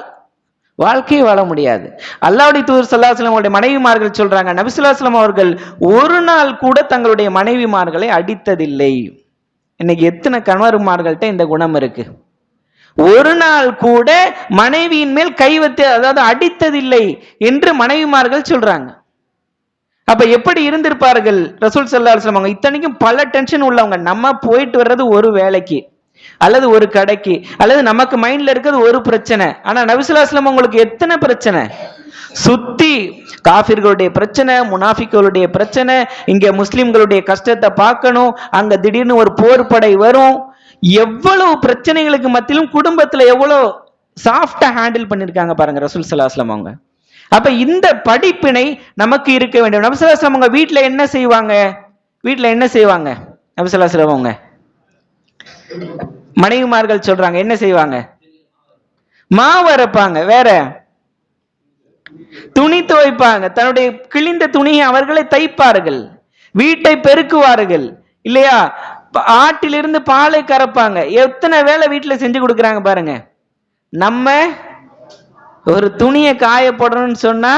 வாழ்க்கையை வாழ முடியாது. அல்லாஹ்வுடைய தூதர் ஸல்லல்லாஹு அலைஹி வஸல்லம் அவருடைய மனைவிமார்கள் சொல்றாங்க, நபி ஸல்லல்லாஹு அலைஹி வஸல்லம் அவர்கள் ஒரு நாள் கூட தங்களுடைய மனைவிமார்களை அடித்ததில்லை. இன்னைக்கு எத்தனை கணவர்மார்கள்ட்ட இந்த குணம் இருக்கு? ஒரு நாள் கூட மனைவியின் மேல் கை வைத்து, அதாவது அடித்ததில்லை என்று மனைவிமார்கள் சொல்றாங்க. அப்ப எப்படி இருந்திருப்பார்கள் ரசூல் ஸல்லல்லாஹு அலைஹி வஸல்லம்? இத்தனைக்கும் பல டென்ஷன் உள்ளவங்க. நம்ம போயிட்டு வர்றது ஒரு வேலைக்கு அல்லது ஒரு கடைக்கு, அல்லது நமக்கு மைண்ட்ல இருக்கிறது ஒரு பிரச்சனை. ஆனா நபி ஸல்லல்லாஹு அலைஹி வஸல்லம் உங்களுக்கு எத்தனை பிரச்சனை சுத்தி, காஃபிர்களுடைய பிரச்சனை, முனாஃபிக்குகளுடைய பிரச்சனை, இங்க முஸ்லிம்களுடைய கஷ்டத்தை பார்க்கணும், அங்க திடீர்னு ஒரு போர் படை வரும், எவ்வளவு பிரச்சனைகளுக்கு மத்தியிலும் குடும்பத்துல எவ்வளவு சாஃப்டா ஹேண்டில் பண்ணிருக்காங்க பாருங்க ரசூல் ஸல்லல்லாஹு அலைஹி வஸல்லம் அவங்க. அப்ப இந்த படிப்பினை நமக்கு இருக்க வேண்டும். நபி ஸல்லல்லாஹு அலைஹி வஸல்லம் அவங்க வீட்டுல என்ன செய்வாங்க? வீட்டுல என்ன செய்வாங்க நபி ஸல்லல்லாஹு அலைஹி வஸல்லம் அவங்க? மனைவிமார்கள் சொல்றாங்க என்ன செய்வாங்க? மாவு அரைப்பாங்க. வேற துணி துவைப்பாங்க. தன்னுடைய கிழிந்த துணியை அவர்களை தைப்பார்கள். வீட்டை பெருக்குவார்கள் இல்லையா? ஆட்டிலிருந்து பாலை கறப்பாங்க. எத்தனை வேலை வீட்டுல செஞ்சு கொடுக்குறாங்க பாருங்க. நம்ம ஒரு துணியை காய போடணும்னு சொன்னா,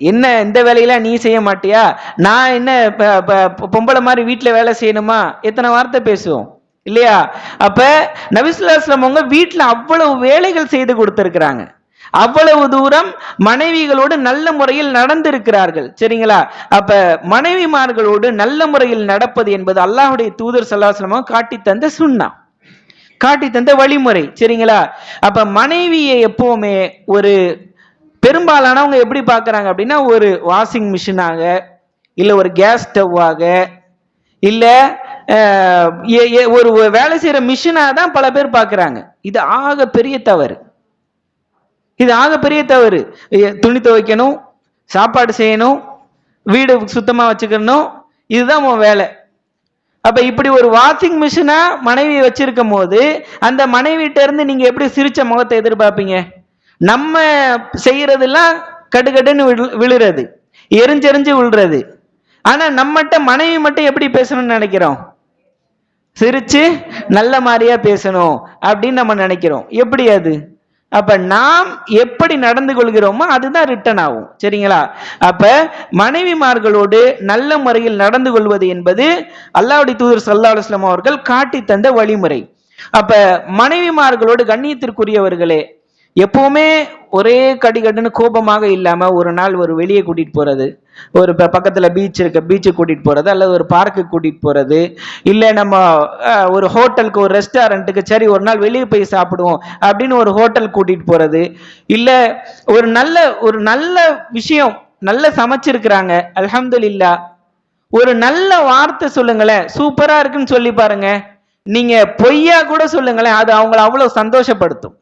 என்ன இந்த வேலையெல்லாம் நீ செய்ய மாட்டியா, நான் என்ன பொம்பளை மாதிரி வீட்டுல வேலை செய்யணுமா, எத்தனை வார்த்தை பேசுவோம் இல்லையா? அப்ப நபி ஸல்லல்லாஹு அலைஹி வஸல்லம் அவங்க வீட்டுல அவ்வளவு வேலைகள் செய்து கொடுத்திருக்கிறாங்க. அவ்வளவு தூரம் மனைவிகளோடு நல்ல முறையில் நடந்திருக்கிறார்கள். சரிங்களா? அப்ப மனைவிமார்களோடு நல்ல முறையில் நடப்பது என்பது அல்லாஹ்வுடைய தூதர் ஸல்லல்லாஹு அலைஹி வஸல்லம் காட்டி தந்த சுன்னா, காட்டி தந்த வழிமுறை. சரிங்களா? அப்ப மனைவியை எப்பவுமே ஒரு பெரும்பாலானவங்க எப்படி பார்க்கறாங்க அப்படின்னா, ஒரு வாஷிங் மிஷினாக, இல்ல ஒரு கேஸ் ஸ்டவ்வாக, இல்ல ஒரு வேலை செய்யற மிஷினா தான் பல பேர் பார்க்கறாங்க. இது ஆக பெரிய தவறு. இது ஆக பெரிய தவறு. துணி துவைக்கணும், சாப்பாடு செய்யணும், வீடு சுத்தமா வச்சுக்கணும், இதுதான் உன் வேலை. அப்ப இப்படி ஒரு வாஷிங் மிஷினா மனைவி வச்சிருக்கும் போது, அந்த மனைவிட்ட இருந்து நீங்க எப்படி சிரிச்ச முகத்தை எதிர்பார்ப்பீங்க? நம்ம செய்யறதெல்லாம் கடுகடுன்னு விழுறது, எரிஞ்செறிஞ்சு விழுறது. ஆனா நம்மகிட்ட மனைவி மட்டும் எப்படி பேசணும்னு நினைக்கிறோம்? சிரிச்சு நல்ல மாதிரியா பேசணும் அப்படின்னு நம்ம நினைக்கிறோம். எப்படி அது? அப்ப நாம் எப்படி நடந்து கொள்கிறோமோ அதுதான் ரிட்டர்ன் ஆகும். சரிங்களா? அப்ப மனைவிமார்களோடு நல்ல முறையில் நடந்து கொள்வது என்பது அல்லாஹ்வுடைய தூதர் ஸல்லல்லாஹு அலைஹி வஸல்லம் அவர்கள் காட்டி தந்த வழிமுறை. அப்ப மனைவிமார்களோடு கண்ணியத்திற்குரியவர்களே, எப்பவுமே ஒரே கடிகட்டுன்னு கோபமாக இல்லாம ஒரு நாள் ஒரு வெளியே கூட்டிட்டு போறது, ஒரு பக்கத்துல பீச் இருக்க பீச்சுக்கு கூட்டிட்டு போறது, அல்லது ஒரு பார்க்கு கூட்டிட்டு போறது, இல்ல நம்ம ஒரு ஹோட்டலுக்கு ஒரு ரெஸ்டாரண்ட்டுக்கு சரி ஒரு நாள் வெளியே போய் சாப்பிடுவோம் அப்படின்னு ஒரு ஹோட்டல் கூட்டிட்டு போறது, இல்ல ஒரு நல்ல விஷயம், நல்ல சமைச்சிருக்கிறாங்க அல்ஹம்துலில்லாஹ், ஒரு நல்ல வார்த்தை சொல்லுங்களேன், சூப்பரா இருக்குன்னு சொல்லி பாருங்க, நீங்க பொய்யா கூட சொல்லுங்களேன், அது அவங்களை அவ்வளவு சந்தோஷப்படுத்தும்.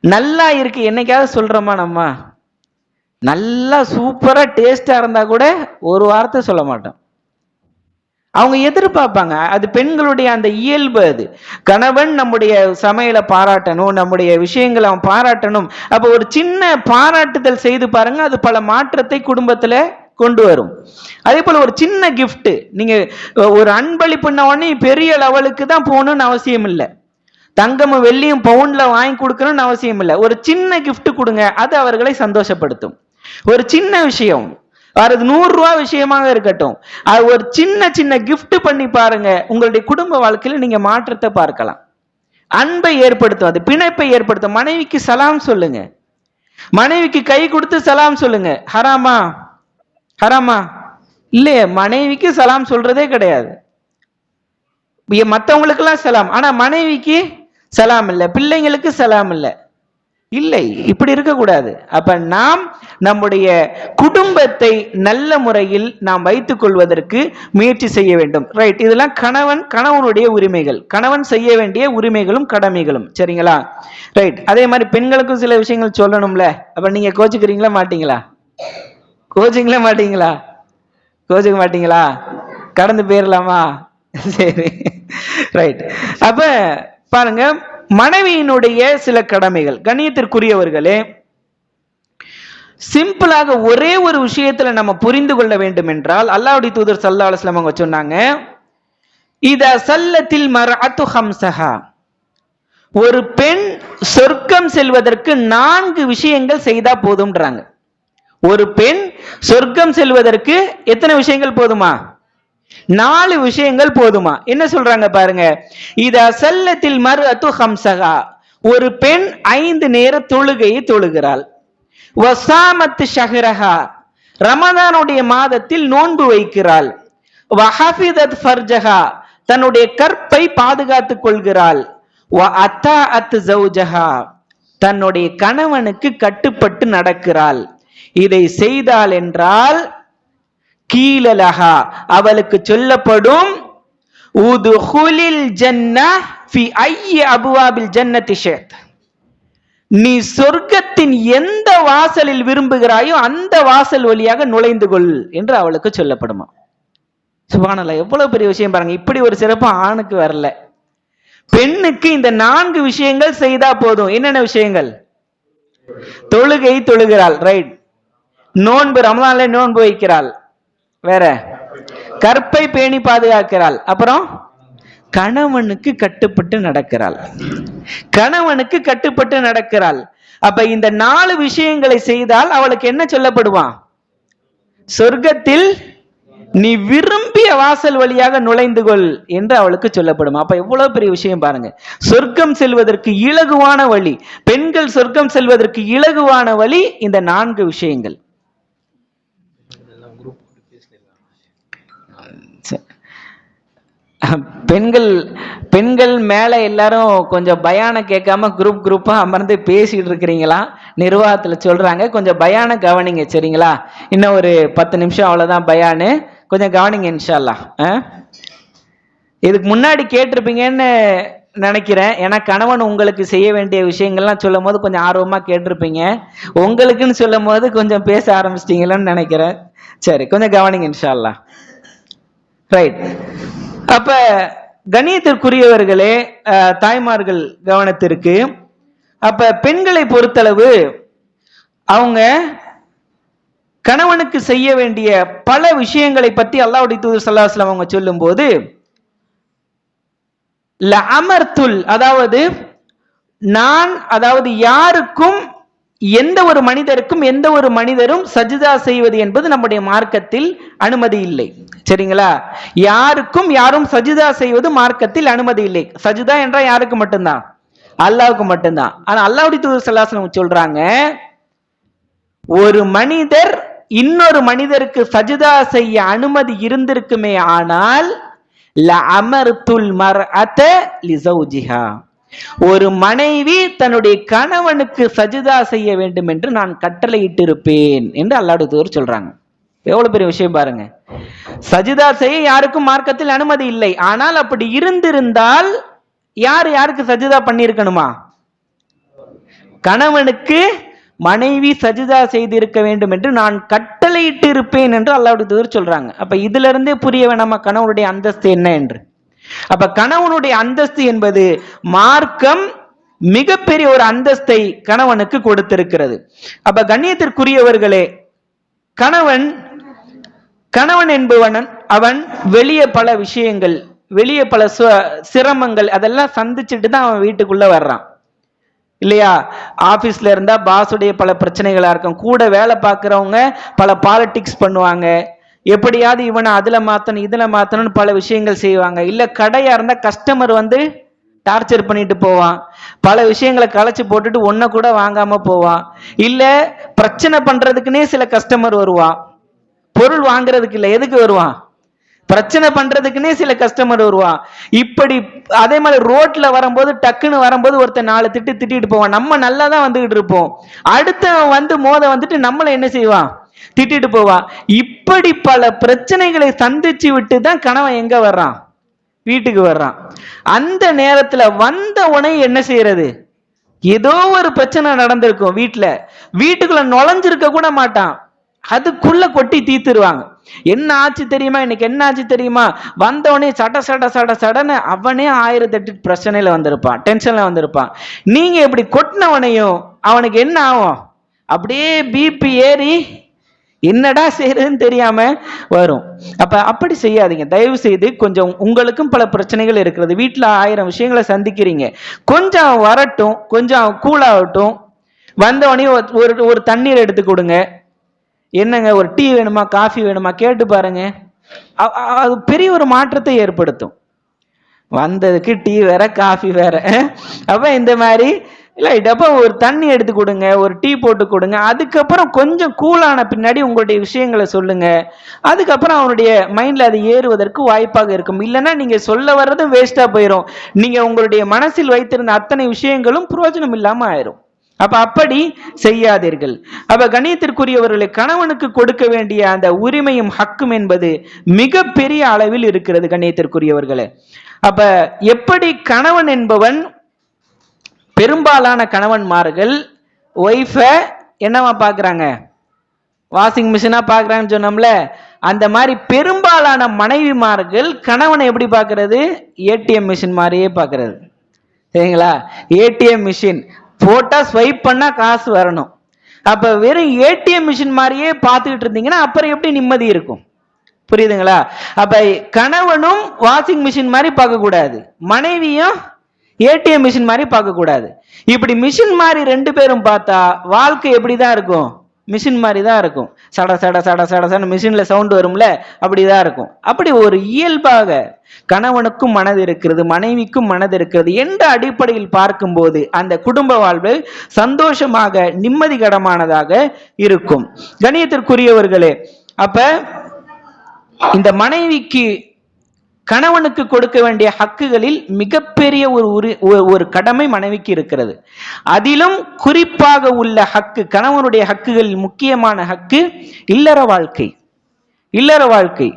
நல்லா இருக்கு என்னைக்காவது சொல்றோமா? நம்ம நல்லா சூப்பரா டேஸ்டா இருந்தா கூட ஒரு வார்த்தை சொல்ல மாட்டோம். அவங்க எதிர்பார்ப்பாங்க. அது பெண்களுடைய அந்த இயல்பு. அது கணவன் நம்முடைய சமையலை பாராட்டணும், நம்முடைய விஷயங்களை அவன் பாராட்டணும். அப்ப ஒரு சின்ன பாராட்டுதல் செய்து பாருங்க, அது பல மாற்றத்தை குடும்பத்துல கொண்டு வரும். அதே போல ஒரு சின்ன கிஃப்ட், நீங்க ஒரு அன்பளிப்புன்னா உடனே பெரிய லெவலுக்கு தான் போகணும்னு அவசியம் இல்லை, தங்கமும் வெள்ளியும் பவுன்ல வாங்கி கொடுக்கணும்னு அவசியம் இல்லை. ஒரு சின்ன கிஃப்ட் கொடுங்க, அது அவர்களை சந்தோஷப்படுத்தும். ஒரு சின்ன விஷயம், அது 100 ரூபாய் விஷயமாக இருக்கட்டும், அது ஒரு சின்ன சின்ன கிஃப்ட் பண்ணி பாருங்க, உங்களுடைய குடும்ப வாழ்க்கையில நீங்க மாற்றத்தை பார்க்கலாம். அன்பை ஏற்படுத்தும், அது பிணைப்பை ஏற்படுத்தும். மனைவிக்கு சலாம் சொல்லுங்க, மனைவிக்கு கை கொடுத்து சலாம் சொல்லுங்க. ஹராமா? ஹராமா இல்லையே. மனைவிக்கு சலாம் சொல்றதே கிடையாது. மற்றவங்களுக்கெல்லாம் சலாம், ஆனா மனைவிக்கு சலாம் இல்லை, பிள்ளைங்களுக்கு சலாம் இல்லை. இல்லை, இப்படி இருக்கக்கூடாது. அப்ப நாம் நம்முடைய குடும்பத்தை நல்ல முறையில் நாம் வைத்துக் கொள்வதற்கு முயற்சி செய்ய வேண்டும். ரைட்? இதெல்லாம் கணவனுடைய உரிமைகள், கணவன் செய்ய வேண்டிய உரிமைகளும் கடமைகளும். சரிங்களா? ரைட். அதே மாதிரி பெண்களுக்கும் சில விஷயங்கள் சொல்லணும்ல. அப்ப நீங்க கோச்சுக்கிறீங்களா மாட்டீங்களா? கோச்சிங்களா மாட்டீங்களா? கோச்சுக்க மாட்டீங்களா? கடந்து போயிடலாமா? சரி, ரைட். அப்ப பாருங்க, மனைவியினுடைய சில கடமைகள். கண்ணியத்திற்குரியவர்களே, சிம்பிளாக ஒரே ஒரு விஷயத்துல நம்ம புரிந்து கொள்ள வேண்டும் என்றால், அல்லாஹ்வுடைய தூதர் ஸல்லல்லாஹு அலைஹி வஸல்லம் அவங்க சொன்னாங்க, இதா சல்லத்தில் மர்அத்து ஹம்ஸஹா, ஒரு பெண் சொர்க்கம் செல்வதற்கு 4 விஷயங்கள் செய்தா போதும்ன்றாங்க. ஒரு பெண் சொர்க்கம் செல்வதற்கு எத்தனை விஷயங்கள் போதுமா? 4 விஷயங்கள் போதுமா? என்ன சொல்றாங்க பாருங்க. இதா சல்லத்தில் மர்அத்து ஹம்ஸஹா, ஒரு பெண் 5 நேர தொழுகையை தொழுகிறாள். வஸாமத் ஷஹ்ரஹா, ரமதானுடைய மாதத்தில் நோன்பு வைக்கிறாள். வஹஃபிதத் ஃபர்ஜஹா, தன்னுடைய கற்பை பாதுகாத்துக் கொள்கிறாள். வஅதாஅத் ஜௌஜஹா, தன்னுடைய கணவனுக்கு கட்டுப்பட்டு நடக்கிறாள். இதை செய்தாள் என்றால் கீலலஹா, அவளுக்கு சொல்லப்படும், உதுகுலில் ஜன்னஹ் ஃபி ஐயி அபுவாபில் ஜன்னதி ஷித், நீ சொர்க்கத்தின் எந்த வாசலில் விரும்புகிறாயோ அந்த வாசல் வழியாக நுழைந்து கொள் என்று அவளுக்கு சொல்லப்படுமா. சுப்ஹானல்லாஹ், எவ்வளவு பெரிய விஷயம் பாருங்க. இப்படி ஒரு சிறப்பு ஆணுக்கு வரல, பெண்ணுக்கு இந்த 4 விஷயங்கள் செய்தா போதும். என்னென்ன விஷயங்கள்? தொழுகை தொழுகிறாள், ரைட். நோன்பு, ரமலான்ல நோன்பு வைக்கிறாள். வேற? கற்பை பேணி பாதுகாக்கிறாள். அப்புறம் கணவனுக்கு கட்டுப்பட்டு நடக்கிறாள். கணவனுக்கு கட்டுப்பட்டு நடக்கிறாள். அப்ப இந்த 4 விஷயங்களை செய்தால் அவளுக்கு என்ன சொல்லப்படுவான்? சொர்க்கத்தில் நீ விரும்பிய வாசல் வழியாக நுழைந்து கொள் என்று அவளுக்கு சொல்லப்படும். அப்ப எவ்வளவு பெரிய விஷயம் பாருங்க. சொர்க்கம் செல்வதற்கு இலகுவான வழி, பெண்கள் சொர்க்கம் செல்வதற்கு இலகுவான வழி இந்த 4 விஷயங்கள். பெண்கள் மேல எல்லாரும் கொஞ்சம் பயான கேட்காம குரூப்பா அமர்ந்து பேசிட்டு இருக்கிறீங்களா? நிர்வாகத்துல சொல்றாங்க, கொஞ்சம் பயான கவனிங்க, சரிங்களா? இன்னும் ஒரு 10 நிமிஷம் அவ்வளவுதான் பயானு, கொஞ்சம் கவனிங்க இன்ஷா அல்லாஹ். இதுக்கு முன்னாடி கேட்டிருப்பீங்கன்னு நினைக்கிறேன். ஏன்னா கணவன் உங்களுக்கு செய்ய வேண்டிய விஷயங்கள்லாம் சொல்லும் போது கொஞ்சம் ஆர்வமா கேட்டிருப்பீங்க. உங்களுக்குன்னு சொல்லும் போது கொஞ்சம் பேச ஆரம்பிச்சிட்டீங்களோன்னு நினைக்கிறேன். சரி, கொஞ்சம் கவனிங்க இன்ஷா அல்லாஹ். ரைட். அப்ப கண்ணியத்திற்குரியவர்களே, தாய்மார்கள் கவனத்திற்கு, அப்ப பெண்களை பொறுத்தளவு அவங்க கணவனுக்கு செய்ய வேண்டிய பல விஷயங்களை பற்றி அல்லாஹ்வுடைய தூதர் ஸல்லல்லாஹு அலைஹி வஸல்லம் அவங்க சொல்லும் போது, லஅமர்துல், அதாவது யாருக்கும், எந்த ஒரு மனிதரும் சஜிதா செய்வது என்பது நம்முடைய மார்க்கத்தில் அனுமதி இல்லை, சரிங்களா? யாரும் சஜிதா செய்வது மார்க்கத்தில் அனுமதி இல்லை. சஜிதா என்றால் யாருக்கு மட்டும்தான்? அல்லாஹ்வுக்கு மட்டும்தான். ஆனா அல்லாஹ்வுடைய தூதர் ஸல்லல்லாஹு அலைஹி வஸல்லம் சொல்றாங்க, ஒரு மனிதர் இன்னொரு மனிதருக்கு சஜிதா செய்ய அனுமதி இருந்திருக்குமே ஆனால் லஅமர்துல் மர்அத லிஸௌஜிஹா, ஒரு மனைவி தன்னுடைய கணவனுக்கு சஜிதா செய்ய வேண்டும் என்று நான் கட்டளையிட்டிருப்பேன் என்று அல்லாஹ்வுடைய தூதர் சொல்றாங்க. எவ்வளவு பெரிய விஷயம் பாருங்க. சஜிதா செய்ய யாருக்கும் மார்க்கத்தில் அனுமதி இல்லை. ஆனால் அப்படி இருந்திருந்தால் யாருக்கு சஜிதா பண்ணியிருக்கணுமா? கணவனுக்கு மனைவி சஜிதா செய்திருக்க வேண்டும் என்று நான் கட்டளையிட்டு இருப்பேன் என்று அல்லாஹ்வுடைய தூதர் சொல்றாங்க. அப்ப இதுல இருந்தே புரிய வேணாமா கணவனுடைய அந்தஸ்து என்ன என்று? அப்ப கணவனுடைய அந்தஸ்து என்பது மார்க்கம் மிகப்பெரிய ஒரு அந்தஸ்தை கணவனுக்கு கொடுத்திருக்கிறது. அப்ப கண்ணியத்திற்குரியவர்களே, கணவன் என்பவன் அவன் வெளியே பல விஷயங்கள், வெளியே பல சிரமங்கள் அதெல்லாம் சந்திச்சுட்டு தான் அவன் வீட்டுக்குள்ள வர்றான், இல்லையா? ஆபீஸ்ல இருந்தா பாஸுடைய பல பிரச்சனைகளா இருக்கும், கூட வேலை பார்க்கிறவங்க பல பாலிடிக்ஸ் பண்ணுவாங்க, எப்படியாவது இவனை அதுல மாத்தணும் இதுல மாத்தணும்னு பல விஷயங்கள் செய்வாங்க. இல்ல கடையா இருந்தா கஸ்டமர் வந்து டார்ச்சர் பண்ணிட்டு போவான், பல விஷயங்களை களைச்சு போட்டுட்டு ஒன்ன கூட வாங்காம போவான். இல்ல பிரச்சனை பண்றதுக்குன்னே சில கஸ்டமர் வருவான், பொருள் வாங்குறதுக்கு இல்ல, எதுக்கு வருவான்? பிரச்சனை பண்றதுக்குன்னே சில கஸ்டமர் வருவான். இப்படி அதே மாதிரி ரோட்ல வரும்போது டக்குன்னு வரும்போது ஒருத்தர் 4 திட்டிட்டு போவான். நம்ம நல்லா தான் வந்துகிட்டு இருப்போம், அடுத்தவன் வந்து வந்துட்டு நம்மளை என்ன செய்வான்? திட்டிட்டு போவான். இப்படி பல பிரச்சனைகளை சந்திச்சு விட்டு தான் கணவன் எங்க வர்றான்? வீட்டுக்கு வர்றான். அந்த நேரத்துல வந்த உடனே என்ன செய்யறது? ஏதோ ஒரு பிரச்சனை நடந்திருக்கும் வீட்டுக்குள்ள நுழைஞ்சிருக்க கூட மாட்டான், அதுக்குள்ள கொட்டி தீத்துருவாங்க. என்ன ஆச்சு தெரியுமா, இன்னைக்கு என்ன ஆச்சு தெரியுமா, வந்தவனே சடன்னு அவனே 1008 பிரச்சனையில வந்திருப்பான், டென்ஷன்ல வந்திருப்பான். நீங்க இப்படி கொட்டினவனையும் அவனுக்கு என்ன ஆகும்? அப்படியே பிபி ஏறி என்னடா செய்யறதுன்னு தெரியாம வரும். அப்படி செய்யாதீங்க தயவு செய்து. கொஞ்சம் உங்களுக்கும் பல பிரச்சனைகள் இருக்கிறது, வீட்டுல 1000 விஷயங்களை சந்திக்கிறீங்க, கொஞ்சம் வரட்டும், கொஞ்சம் கூலாகட்டும். வந்தவனே ஒரு தண்ணீர் எடுத்து கொடுங்க, என்னங்க ஒரு டீ வேணுமா காஃபி வேணுமா கேட்டு பாருங்க, அது பெரிய ஒரு மாற்றத்தை ஏற்படுத்தும். வந்ததுக்கு டீ வேற காஃபி வேற. அப்ப இந்த மாதிரி இல்ல, ஒரு தண்ணி எடுத்து கொடுங்க, ஒரு டீ போட்டு கொடுங்க. அதுக்கப்புறம் கொஞ்சம் கூலான பின்னாடி உங்களுடைய விஷயங்களை சொல்லுங்க. அதுக்கப்புறம் அவனுடைய மைண்ட்ல அது ஏறுவதற்கு வாய்ப்பாக இருக்கும். இல்லைன்னா நீங்க சொல்ல வர்றதும் வேஸ்டா போயிடும், நீங்க உங்களுடைய மனசில் வைத்திருந்த அத்தனை விஷயங்களும் பிரயோஜனம் இல்லாம ஆயிரும். அப்படி செய்யாதீர்கள். கண்ணியத்திற்குரியவர்களை, கணவனுக்கு கொடுக்க வேண்டிய அந்த உரிமையும் ஹக்கும் என்பது மிக பெரிய அளவில் இருக்கிறது கண்ணியத்திற்குரியவர்களே. எப்படி கணவன் என்பவன், பெரும்பாலான கணவன்மார்கள் ஒய்ஃப என்னவா பாக்குறாங்க? வாஷிங் மிஷினா பாக்குறாங்கன்னு சொன்னோம்ல, அந்த மாதிரி பெரும்பாலான மனைவிமார்கள் கணவனை எப்படி பாக்குறது? ஏடிஎம் மிஷின் மாதிரியே பாக்குறது, சரிங்களா? ஏடிஎம் மிஷின் போட்டா ஸ்வைப் பண்ணா காசு வரணும். வெறும் ஏடிஎம் மிஷின் மாதிரியே பார்த்துக்கிட்டு இருந்தீங்கன்னா அப்புறம் எப்படி நிம்மதி இருக்கும்? புரியுதுங்களா? அப்ப கணவனும் வாஷிங் மிஷின் மாதிரி பார்க்க கூடாது, மனைவியும் ஏடிஎம் மிஷின் மாதிரி பார்க்க கூடாது. இப்படி மிஷின் மாதிரி ரெண்டு பேரும் பார்த்தா வாழ்க்கை எப்படிதான் இருக்கும்? மிஷின் மாதிரி தான் இருக்கும். சட சட சட சட சட மிஷின்ல சவுண்ட் வரும்ல, அப்படிதான் இருக்கும். அப்படி ஒரு இயல்பாக கணவனுக்கும் மனது இருக்கிறது, மனைவிக்கும் மனது இருக்கிறது என்ற அடிப்படையில் பார்க்கும்போது அந்த குடும்ப வாழ்வு சந்தோஷமாக நிம்மதிகரமானதாக இருக்கும். கணியத்திற்குரியவர்களே, அப்ப இந்த மனைவிக்கு கணவனுக்கு கொடுக்க வேண்டிய ஹக்குகளில் மிகப்பெரிய ஒரு கடமை மனைவிக்கு இருக்கிறது. அதிலும் குறிப்பாக உள்ள ஹக்கு, கணவனுடைய ஹக்குகளில் முக்கியமான ஹக்கு இல்லற வாழ்க்கை. இல்லற வாழ்க்கை,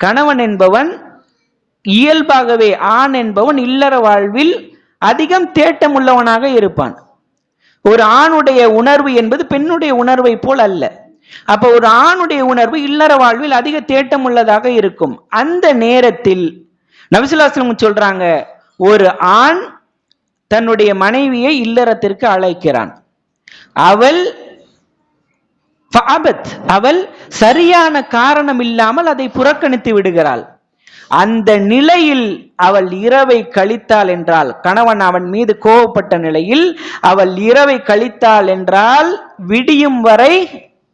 கணவன் என்பவன் இயல்பாகவே, ஆண் என்பவன் இல்லற வாழ்வில் அதிகம் தேட்டம் உள்ளவனாக இருப்பான். ஒரு ஆணுடைய உணர்வு என்பது பெண்ணுடைய உணர்வை போல் அல்ல. அப்ப ஒரு ஆணுடைய உணர்வு இல்லற வாழ்வில் அதிக தேட்டம் உள்ளதாக இருக்கும். அந்த நேரத்தில் நபி ஸல்லல்லாஹு அலைஹி வஸல்லம் சொல்றாங்க, ஒரு ஆண் தன்னுடைய மனைவியை இல்லறத்திற்கு அழைக்கிறான், அவள் சரியான காரணம் இல்லாமல் அதை புறக்கணித்து விடுகிறாள். அந்த நிலையில் அவள் இரவை கழித்தாள் என்றால், கணவன் அவன் மீது கோபப்பட்ட நிலையில் அவள் இரவை கழித்தாள் என்றால், விடியும் வரை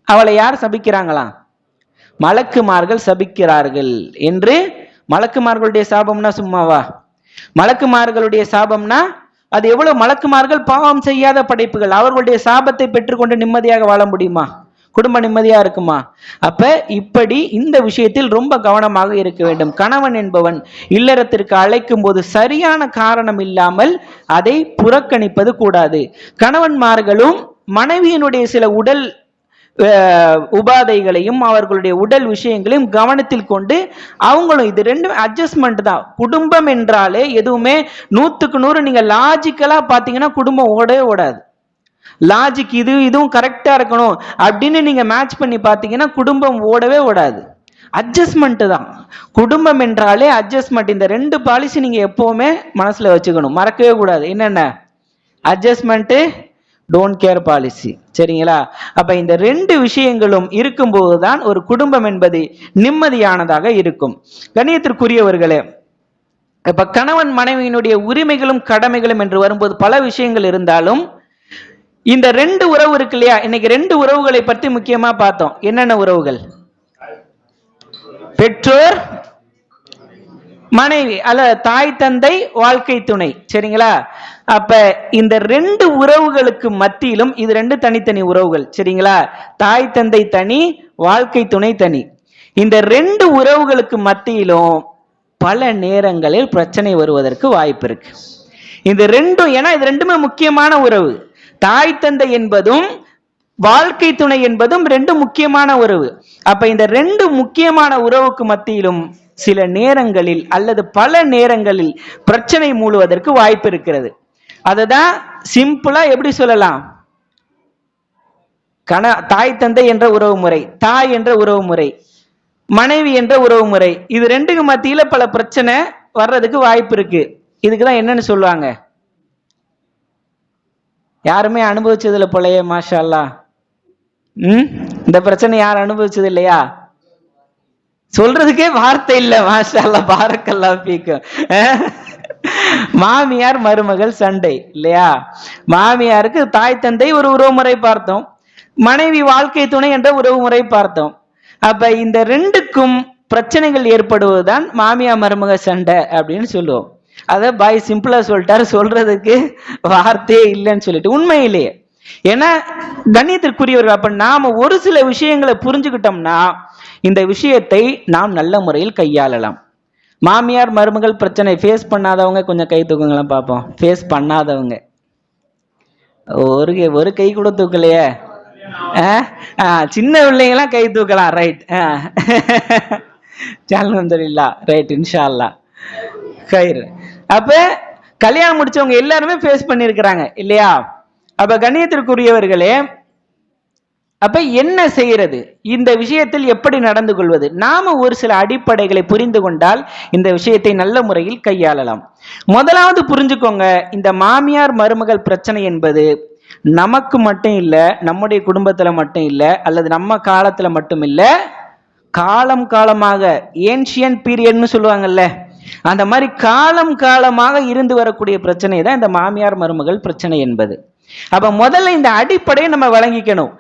அவளை யார் சபிக்கிறாங்களா? மலக்குமார்கள் சபிக்கிறார்கள் என்று. மலக்குமார்களுடைய சாபம்னா சும்மாவா? மலக்குமார்களுடைய சாபம்னா அது எவ்வளவு? மலக்குமார்கள் பாவம் செய்யாத படைப்புகள், அவர்களுடைய சாபத்தை பெற்றுக்கொண்டு நிம்மதியாக வாழ முடியுமா? குடும்ப நிம்மதியா இருக்குமா? அப்ப இப்படி இந்த விஷயத்தில் ரொம்ப கவனமாக இருக்க வேண்டும். கணவன் என்பவன் இல்லறத்திற்கு அழைக்கும் போது சரியான காரணம் இல்லாமல் அதை புறக்கணிப்பது கூடாது. கணவன்மார்களும் மனைவியினுடைய சில உடல் உபாதைகளையும் அவர்களுடைய உடல் விஷயங்களையும் கவனத்தில் கொண்டு அவங்களும், இது ரெண்டும் அட்ஜஸ்ட்மெண்ட் தான். குடும்பம் என்றாலே எதுவுமே 100க்கு 100 நீங்க லாஜிக்கலா பாத்தீங்கன்னா குடும்பம் ஓடவே ஓடாது. லாஜிக் இதுவும் கரெக்டா இருக்கணும் அப்படின்னு நீங்க மேட்ச் பண்ணி பாத்தீங்கன்னா குடும்பம் ஓடவே ஓடாது. அட்ஜஸ்ட்மெண்ட் தான் குடும்பம் என்றாலே, அட்ஜஸ்ட்மெண்ட். இந்த 2 பாலிசி நீங்க எப்பவுமே மனசுல வச்சுக்கணும், மறக்கவே கூடாது. என்னென்ன? Adjustment, don't care policy. சரிங்களா? அப்ப இந்த 2 விஷயங்களும் இருக்கும்போதுதான் ஒரு குடும்பம் என்பது நிம்மதியானதாக இருக்கும். கண்ணியத்திற்குரியவர்களே, இப்ப கணவன் மனைவியினுடைய உரிமைகளும் கடமைகளும் என்று வரும்போது பல விஷயங்கள் இருந்தாலும் இந்த 2 உறவு இருக்கு இல்லையா? இன்னைக்கு 2 உறவுகளை பற்றி முக்கியமா பார்த்தோம். என்னென்ன உறவுகள்? பெற்றோர், மனைவி, அல்ல தாய் தந்தை, வாழ்க்கை துணை. சரிங்களா? அப்ப இந்த 2 உறவுகளுக்கு மத்தியிலும், இது 2 தனித்தனி உறவுகள். சரிங்களா? தாய் தந்தை தனி, வாழ்க்கை துணை தனி. இந்த 2 உறவுகளுக்கு மத்தியிலும் பல நேரங்களில் பிரச்சனை வருவதற்கு வாய்ப்பு இருக்கு. இந்த 2, ஏன்னா இது 2மே முக்கியமான உறவு. தாய் தந்தை என்பதும் வாழ்க்கை துணை என்பதும் 2 முக்கியமான உறவு. அப்ப இந்த 2 முக்கியமான உறவுக்கு மத்தியிலும் சில நேரங்களில் அல்லது பல நேரங்களில் பிரச்சனை மூழுவதற்கு வாய்ப்பு இருக்கிறது. அததான் சிம்பிளா எப்படி சொல்லலாம்? தாய் தந்தை என்ற உறவு முறை, தாய் என்ற உறவு முறை, மனைவி என்ற உறவு முறை, இது 2க்கு மத்தியில பல பிரச்சனை வர்றதுக்கு வாய்ப்பு இருக்கு. இதுக்குதான் என்னன்னு சொல்லுவாங்க? யாருமே அனுபவிச்சதுல போலயே, மாஷா அல்லாஹ். இந்த பிரச்சனை யாரும் அனுபவிச்சது இல்லையா? சொல்றதுக்கே வார்த்தை இல்ல. மாஷா அல்லாஹ், பாரக்கல்லாஹ் ஃபீக்கும். மாமியார் மருமகள் சண்டை இல்லையா? மாமியாருக்கு தாய் தந்தை ஒரு உறவுமுறை பார்த்தோம், மனைவி வாழ்க்கை துணை என்ற உறவுமுறை பார்த்தோம். அப்ப இந்த 2க்கும் பிரச்சனைகள் ஏற்படுவதுதான் மாமியார் மருமக சண்டை அப்படின்னு சொல்லுவோம். அத பாய் சிம்பிளா சொல்லிட்டாரு, சொல்றதுக்கு வார்த்தையே இல்லைன்னு சொல்லிட்டு. உண்மையிலேயே, ஏன்னா கண்ணியத்திற்குரியவர்கள், அப்ப நாம ஒரு சில விஷயங்களை புரிஞ்சுக்கிட்டோம்னா இந்த விஷயத்தை நாம் நல்ல முறையில் கையாளலாம். மாமியார் மருமகள் பிரச்சனை ஃபேஸ் பண்ணாதவங்க கொஞ்சம் கை தூக்குங்களாம் பார்ப்போம். ஃபேஸ் பண்ணாதவங்க ஒரு கை கூட தூக்கலையே. சின்ன பிள்ளைங்களாம் கை தூக்கலாம். ரைட், அல்ஹம்துலில்லாஹ். ரைட், இன்ஷா அல்லாஹ் கயிறு. அப்ப கல்யாணம் முடிச்சவங்க எல்லாருமே ஃபேஸ் பண்ணிருக்கிறாங்க இல்லையா? அப்ப கண்ணியத்திற்குரியவர்களே, அப்ப என்ன செய்யறது? இந்த விஷயத்தில் எப்படி நடந்து கொள்வது? நாம ஒரு சில அடிப்படைகளை புரிந்து கொண்டால் இந்த விஷயத்தை நல்ல முறையில் கையாளலாம். முதலாவது புரிஞ்சுக்கோங்க, இந்த மாமியார் மருமகள் பிரச்சனை என்பது நமக்கு மட்டும் இல்ல, நம்முடைய குடும்பத்துல மட்டும் இல்ல, அல்லது நம்ம காலத்துல மட்டும் இல்ல, காலம் காலமாக ஏன்ஷியன் பீரியட்னு சொல்லுவாங்கல்ல, அந்த மாதிரி காலம் காலமாக இருந்து வரக்கூடிய பிரச்சனை தான் இந்த மாமியார் மருமகள் பிரச்சனை என்பது. அப்ப முதல்ல இந்த அடிப்படையை நம்ம வழங்கிக்கணும்.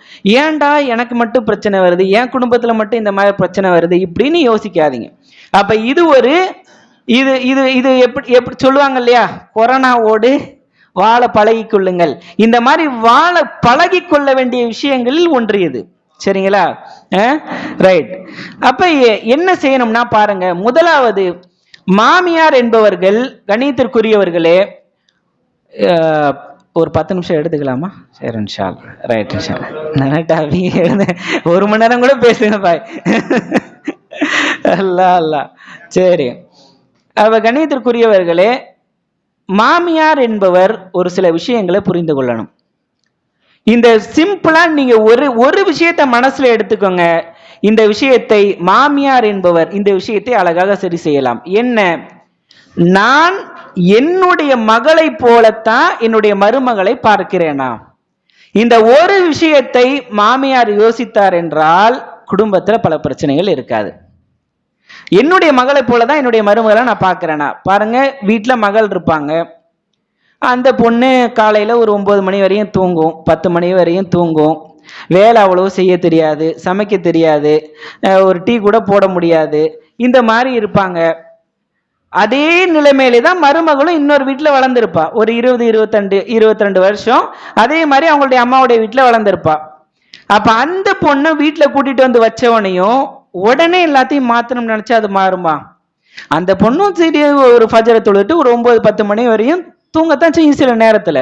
ஏன்டா எனக்கு மட்டும் பிரச்சனை வருது, என் குடும்பத்துல மட்டும் இந்த மாதிரி பிரச்சனை வருது இப்படின்னு யோசிக்காதீங்க. அப்ப இது ஒரு இது இது இது எப்படி எப்படி சொல்லுவாங்க இல்லையா, கொரோனாவோடு வாழ பழகி கொள்ளுங்கள். இந்த மாதிரி வாழ பழகி கொள்ள வேண்டிய விஷயங்களில் ஒன்று இது. சரிங்களா? ரைட். அப்ப என்ன செய்யணும்னா பாருங்க, முதலாவது மாமியார் என்பவர்கள் கணியத்திற்குரியவர்களே, ஒரு 10 நிமிஷம் எடுத்துக்கலாமா? சரி இன்ஷால். ரைட் இன்ஷால். ஒரு மணி நேரம் கூட பேசுங்க பாய். அல்லா அல்லா. சரி, அவ கணியத்திற்குரியவர்களே, மாமியார் என்பவர் ஒரு சில விஷயங்களை புரிந்து கொள்ளணும். இந்த சிம்பிளா நீங்க ஒரு விஷயத்தை மனசுல எடுத்துக்கோங்க. இந்த விஷயத்தை மாமியார் என்பவர் இந்த விஷயத்தை அழகாக சரி செய்யலாம். என்ன? நான் என்னுடைய மகளை போலத்தான் என்னுடைய மருமகளை பார்க்கிறேனா? இந்த ஒரு விஷயத்தை மாமியார் யோசித்தார் என்றால் குடும்பத்துல பல பிரச்சனைகள் இருக்காது. என்னுடைய மகளை போலதான் என்னுடைய மருமகளை நான் பார்க்கிறேனா? பாருங்க, வீட்டுல மகள் இருப்பாங்க. அந்த பொண்ணு காலையில ஒரு 9 மணி வரையும் தூங்கும், 10 மணி வரையும் தூங்கும். வேலை அவ்வளவு செய்ய தெரியாது, சமைக்க தெரியாது, ஒரு டீ கூட போட முடியாது, இந்த மாதிரி இருப்பாங்க. அதே நிலைமையிலே தான் மருமகளும் இன்னொரு வீட்டுல வளர்ந்துருப்பா. ஒரு 20-22 வருஷம் அதே மாதிரி அவங்களுடைய அம்மாவுடைய வீட்டுல வளர்ந்துருப்பா. அப்ப அந்த பொண்ணை வீட்டுல கூட்டிட்டு வந்து வச்சவனையும் உடனே எல்லாத்தையும் மாத்தணும்னு நினைச்சா அது மாறுமா? அந்த பொண்ணும் சரி ஒரு ஃபஜ்ரை தொழுதுட்டு ஒரு 9-10 மணி வரையும் தூங்கத்தான் செய்யும். சில நேரத்துல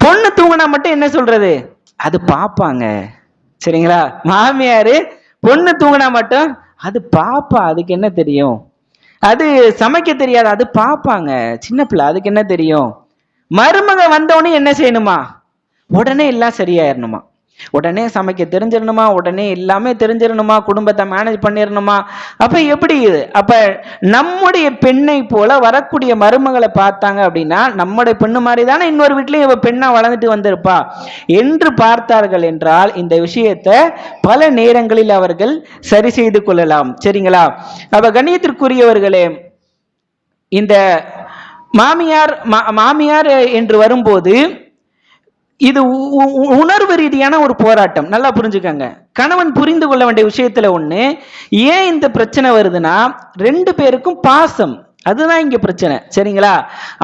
பொண்ணு தூங்கினா மட்டும் என்ன சொல்றது, அது பாப்பாங்க. சரிங்களா? மாமியாரு பொண்ணு தூங்கினா மட்டும் அது பாப்பா, அதுக்கு என்ன தெரியும், அது சமைக்க தெரியாது, அது பாப்பாங்க, சின்ன பிள்ளை, அதுக்கு என்ன தெரியும். மருமக வந்தவொடனே என்ன செய்யணுமா? உடனே எல்லாம் சரியாயிரணுமா, உடனே சமைக்க தெரிஞ்சிடணுமா, உடனே எல்லாமே தெரிஞ்சிடணுமா, குடும்பத்தை மேனேஜ் பண்ணிடணுமா. அப்ப எப்படி இது? அப்ப நம்முடைய பெண்ணை போல வரக்கூடிய மருமகளை பார்த்தாங்க அப்படின்னா, நம்முடைய பெண்ணு மாதிரி தானே இன்னொரு வீட்லயும் இவ பெண்ணா வளர்ந்துட்டு வந்திருப்பா என்று பார்த்தார்கள் என்றால் இந்த விஷயத்தை பல நேரங்களில் அவர்கள் சரி செய்து கொள்ளலாம். சரிங்களா? அப்ப கண்ணியத்திற்குரியவர்களே, இந்த மாமியார் என்று வரும்போது இது உணர்வு ரீதியான ஒரு போராட்டம். நல்லா புரிஞ்சுக்கங்க. கணவன் புரிந்து கொள்ள வேண்டிய விஷயத்துல ஒண்ணு, ஏன் இந்த பிரச்சனை வருதுன்னா 2 பேருக்கும் பாசம், அதுதான் இங்க பிரச்சனை. சரிங்களா?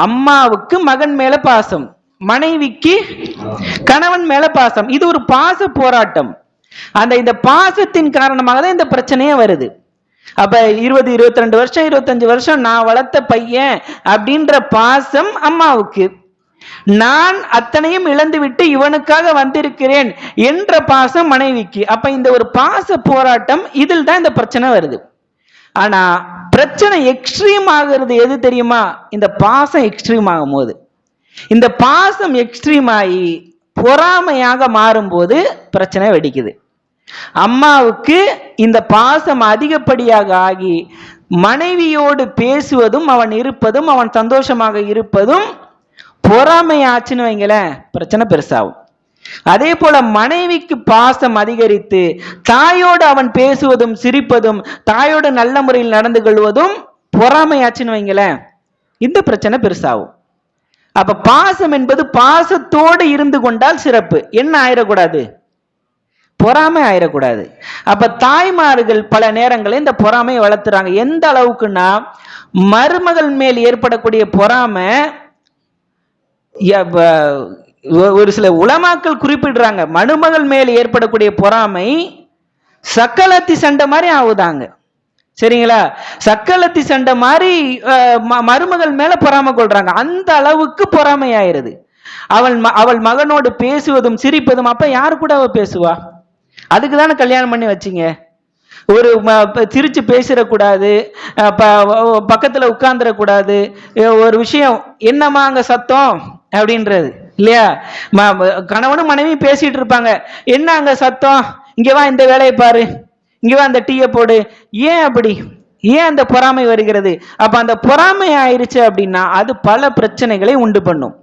அம்மாவுக்கு மகன் மேல பாசம், மனைவிக்கு கணவன் மேல பாசம். இது ஒரு பாச போராட்டம். இந்த பாசத்தின் காரணமாக தான் இந்த பிரச்சனையே வருது. அப்ப 20-22 வருஷம் 25 வருஷம் நான் வளர்த்த பையன் அப்படின்ற பாசம் அம்மாவுக்கு, நான் அத்தனையும் இழந்துவிட்டு இவனுக்காக வந்திருக்கிறேன் என்ற பாசம் மனைவிக்கு. அப்ப இந்த ஒரு பாச போராட்டம், இதில் தான் இந்த பிரச்சனை வருது. ஆனா பிரச்சனை எக்ஸ்ட்ரீம் ஆகிறது எது தெரியுமா? இந்த பாசம் எக்ஸ்ட்ரீம் ஆகும் போது, இந்த பாசம் எக்ஸ்ட்ரீம் ஆகி பொறாமையாக மாறும்போது பிரச்சனை வெடிக்குது. அம்மாவுக்கு இந்த பாசம் அதிகப்படியாக ஆகி மனைவியோடு பேசுவதும் அவன் இருப்பதும் அவன் சந்தோஷமாக இருப்பதும் பொறாமை ஆச்சுன்னு வைங்களேன், பிரச்சனை பெருசாகும். அதே போல மனைவிக்கு பாசம் அதிகரித்து தாயோடு அவன் பேசுவதும் சிரிப்பதும் தாயோடு நல்ல முறையில் நடந்து கொள்வதும் பொறாமை ஆச்சுன்னு வைங்களேன், இந்த பிரச்சனை பெருசாகும். அப்ப பாசம் என்பது பாசத்தோடு இருந்து கொண்டால் சிறப்பு. என்ன ஆயிடக்கூடாது? பொறாமை ஆயிடக்கூடாது. அப்ப தாய்மார்கள் பல நேரங்களில் இந்த பொறாமையை வளர்த்துறாங்க. எந்த அளவுக்குன்னா, மருமகள் மேல் ஏற்படக்கூடிய பொறாமை, ஒரு சில உலமாக்கள் குறிப்பிடுறாங்க, மருமகள் மேல் ஏற்படக்கூடிய பொறாமை சக்கலத்தி சண்டை மாதிரி ஆகுதாங்க. சரிங்களா? சக்கலத்தி சண்டை மாதிரி மருமகள் மேல பொறாமை கொள்றாங்க. அந்த அளவுக்கு பொறாமை ஆயிருது. அவள் மகனோடு பேசுவதும் சிரிப்பதும், அப்ப யாரு கூட அவ பேசுவா? அதுக்கு தானே கல்யாணம் பண்ணி வச்சிங்க. ஒரு சிரிச்சு பேசிடக்கூடாது, பக்கத்துல உட்கார்ந்துடக்கூடாது. ஒரு விஷயம், என்னம்மா அங்க சத்தம் அப்படின்றது இல்லையா? கணவனும் மனைவியும் பேசிட்டு இருப்பாங்க, என்ன அங்க சத்தம், இங்க வா இந்த வேலையை பாரு, இங்க வா அந்த டீயை போடு. ஏன் அப்படி? ஏன் அந்த பொறாமை வருகிறது? அப்ப அந்த பொறாமை ஆயிருச்சு அப்படின்னா அது பல பிரச்சனைகளை உண்டு பண்ணும்.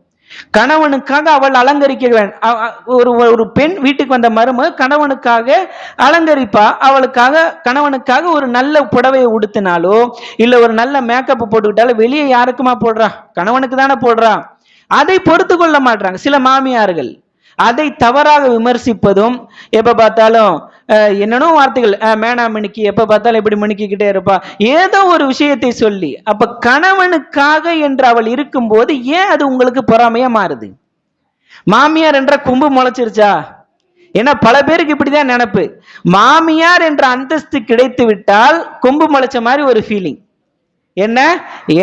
கணவனுக்காக அவள் அலங்கரிக்க ஒரு ஒரு பெண் வீட்டுக்கு வந்த மருமக கணவனுக்காக அலங்கரிப்பா. அவளுக்காக கணவனுக்காக ஒரு நல்ல புடவையை உடுத்தினாலோ இல்ல ஒரு நல்ல மேக்கப் போட்டுக்கிட்டாலும் வெளியே யாருக்குமா போடுறா? கணவனுக்கு தானே போடுறா. அதை பொறுத்து கொள்ள மாட்டாங்க சில மாமியார்கள். அதை தவறாக விமர்சிப்பதும், எப்ப பார்த்தாலும் என்னென்ன வார்த்தைகள், மேனா மினுக்கி, எப்ப பார்த்தாலும் எப்படி மினுக்கிக்கிட்டே இருப்பா, ஏதோ ஒரு விஷயத்தை சொல்லி. அப்ப கணவனுக்காக என்று அவள் இருக்கும் போது ஏன் அது உங்களுக்கு பொறாமையா மாறுது? மாமியார் என்ற கொம்பு முளைச்சிருச்சா? ஏன்னா பல பேருக்கு இப்படிதான் நினைப்பு. மாமியார் என்ற அந்தஸ்து கிடைத்து விட்டால் கொம்பு முளைச்ச மாதிரி ஒரு ஃபீலிங். என்ன,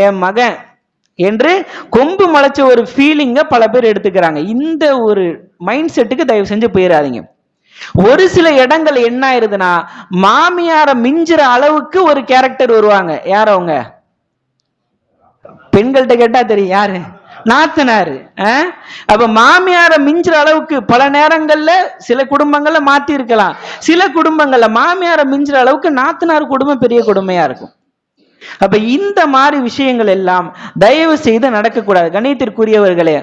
என் மகன் என்று கொம்பு முளைச்ச ஒரு ஃபீலிங்க பல பேர் எடுத்துக்கிறாங்க. இந்த ஒரு மைண்ட் செட்டுக்கு தயவு செஞ்சு போயிடாதீங்க. ஒரு சில இடங்கள் என்ன ஆயிருதுன்னா, மாமியார மிஞ்சுற அளவுக்கு ஒரு கேரக்டர் வருவாங்க. யார் அவங்க? பெண்கள்கிட்ட கேட்டா தெரியும் யாரு? நாத்தனாரு. அப்ப மாமியார மிஞ்சுற அளவுக்கு பல நேரங்கள்ல சில குடும்பங்கள்ல மாத்தி இருக்கலாம். சில குடும்பங்கள்ல மாமியார மிஞ்சுற அளவுக்கு நாத்தனார் குடும்பம் பெரிய கொடுமையா இருக்கும். அப்ப இந்த மாதிரி விஷயங்கள் எல்லாம் தயவு செய்து நடக்கக்கூடாது கண்ணியத்திற்குரியவர்களே.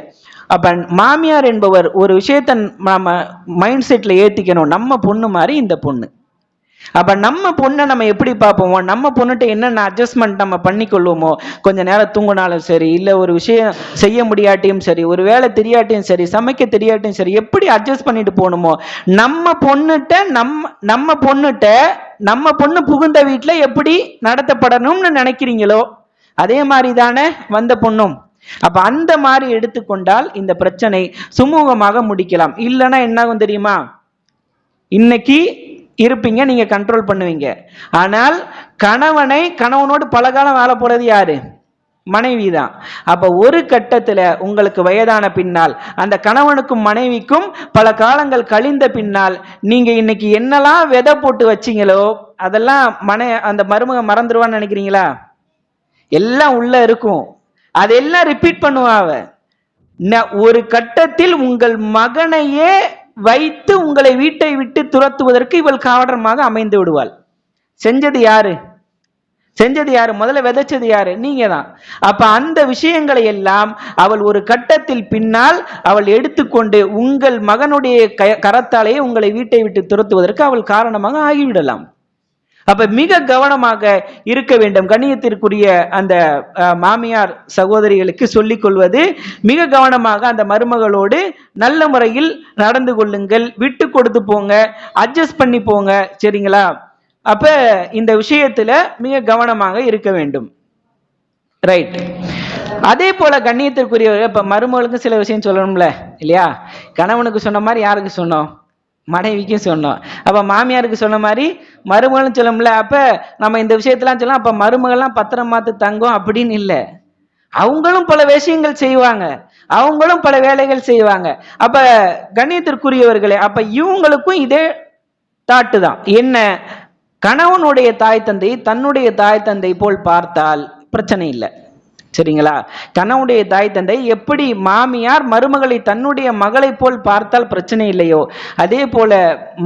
அப்ப மாமியார் என்பவர் ஒரு விஷயத்த நம்ம மைண்ட் செட்ல ஏத்திக்கணும், நம்ம பொண்ணு மாதிரி இந்த பொண்ணு. அப்ப நம்ம பொண்ணை நம்ம எப்படி பார்ப்போமோ, நம்ம பொண்ணுகிட்ட என்னென்ன அட்ஜஸ்ட்மெண்ட் நம்ம பண்ணிக்கொள்வோமோ, கொஞ்ச நேரம் தூங்கினாலும் சரி, இல்ல ஒரு விஷயம் செய்ய முடியாட்டியும் சரி, ஒரு வேலை தெரியாட்டியும் சரி, சமைக்க தெரியாட்டியும் சரி, எப்படி அட்ஜஸ்ட் பண்ணிட்டு போகணுமோ, நம்ம பொண்ணுகிட்ட நம்ம பொண்ணு புகுந்த வீட்டுல எப்படி நடத்தப்படணும்னு நினைக்கிறீங்களோ அதே மாதிரி தானே வந்த பொண்ணும். அப்ப அந்த மாதிரி எடுத்துக்கொண்டால் இந்த பிரச்சனை சுமூகமாக முடிக்கலாம். இல்லைன்னா என்னாகும் தெரியுமா? இன்னைக்கு இருப்பீங்க, நீங்க கண்ட்ரோல் பண்ணுவீங்க. ஆனால் கணவனோடு பல காலம் வாழ போறது யாரு? மனைவி தான். அப்ப ஒரு கட்டத்துல உங்களுக்கு வயதான பின்னால் அந்த கணவனுக்கும் மனைவிக்கும் பல காலங்கள் கழிந்த பின்னால் நீங்க இன்னைக்கு என்னெல்லாம் விதை போட்டு வச்சீங்களோ அதெல்லாம் அந்த மருமக மறந்துடுவான்னு நினைக்கிறீங்களா? எல்லாம் உள்ள இருக்கும். அதெல்லாம் ரிப்பீட் பண்ணுவாங்க. ஒரு கட்டத்தில் உங்கள் மகனையே வைத்து உங்களை வீட்டை விட்டு துரத்துவதற்கு இவள் காரணமாக அமைந்து விடுவாள். செஞ்சது யாரு? முதல்ல விதைச்சது யாரு? நீங்க தான். அப்ப அந்த விஷயங்களை எல்லாம் அவள் ஒரு கட்டத்தில் பின்னால் அவள் எடுத்துக்கொண்டு உங்கள் மகனுடைய கரத்தாலேயே உங்களை வீட்டை விட்டு துரத்துவதற்கு அவள் காரணமாக ஆகிவிடலாம். அப்ப மிக கவனமாக இருக்க வேண்டும். கண்ணியத்திற்குரிய அந்த மாமியார் சகோதரிகளுக்கு சொல்லிக் கொள்வது, மிக கவனமாக அந்த மருமகளோடு நல்ல முறையில் நடந்து கொள்ளுங்கள், விட்டு கொடுத்து போங்க, அட்ஜஸ்ட் பண்ணி போங்க, சரிங்களா? அப்ப இந்த விஷயத்துல மிக கவனமாக இருக்க வேண்டும். ரைட். அதே போல கண்ணியத்திற்குரிய இப்ப மருமகளுக்கு சில விஷயம் சொல்லணும்ல இல்லையா? கணவனுக்கு சொன்ன மாதிரி யாருக்கு சொன்னோம்? மனைவிக்கும் சொன்னோம். அப்ப மாமியாருக்கு சொன்ன மாதிரி மருமகளும் சொல்லணும்ல. அப்ப நம்ம இந்த விஷயத்தெல்லாம் சொல்லலாம். அப்ப மருமகள்லாம் பத்திரம் மாத்து தங்கம் அப்படின்னு இல்லை. அவங்களும் பல விஷயங்கள் செய்வாங்க, அவங்களும் பல வேலைகள் செய்வாங்க. அப்ப கண்ணியத்திற்குரியவர்களே, அப்ப இவங்களுக்கும் இதே தாட்டு தான். என்ன, கணவனுடைய தாய் தந்தை தன்னுடைய தாய் தந்தை போல் பார்த்தால் பிரச்சனை இல்லை, சரிங்களா? கணவனுடைய தாய் தந்தை எப்படி மாமியார் மருமகளை தன்னுடைய மகளை போல் பார்த்தால் பிரச்சனை இல்லையோ, அதே போல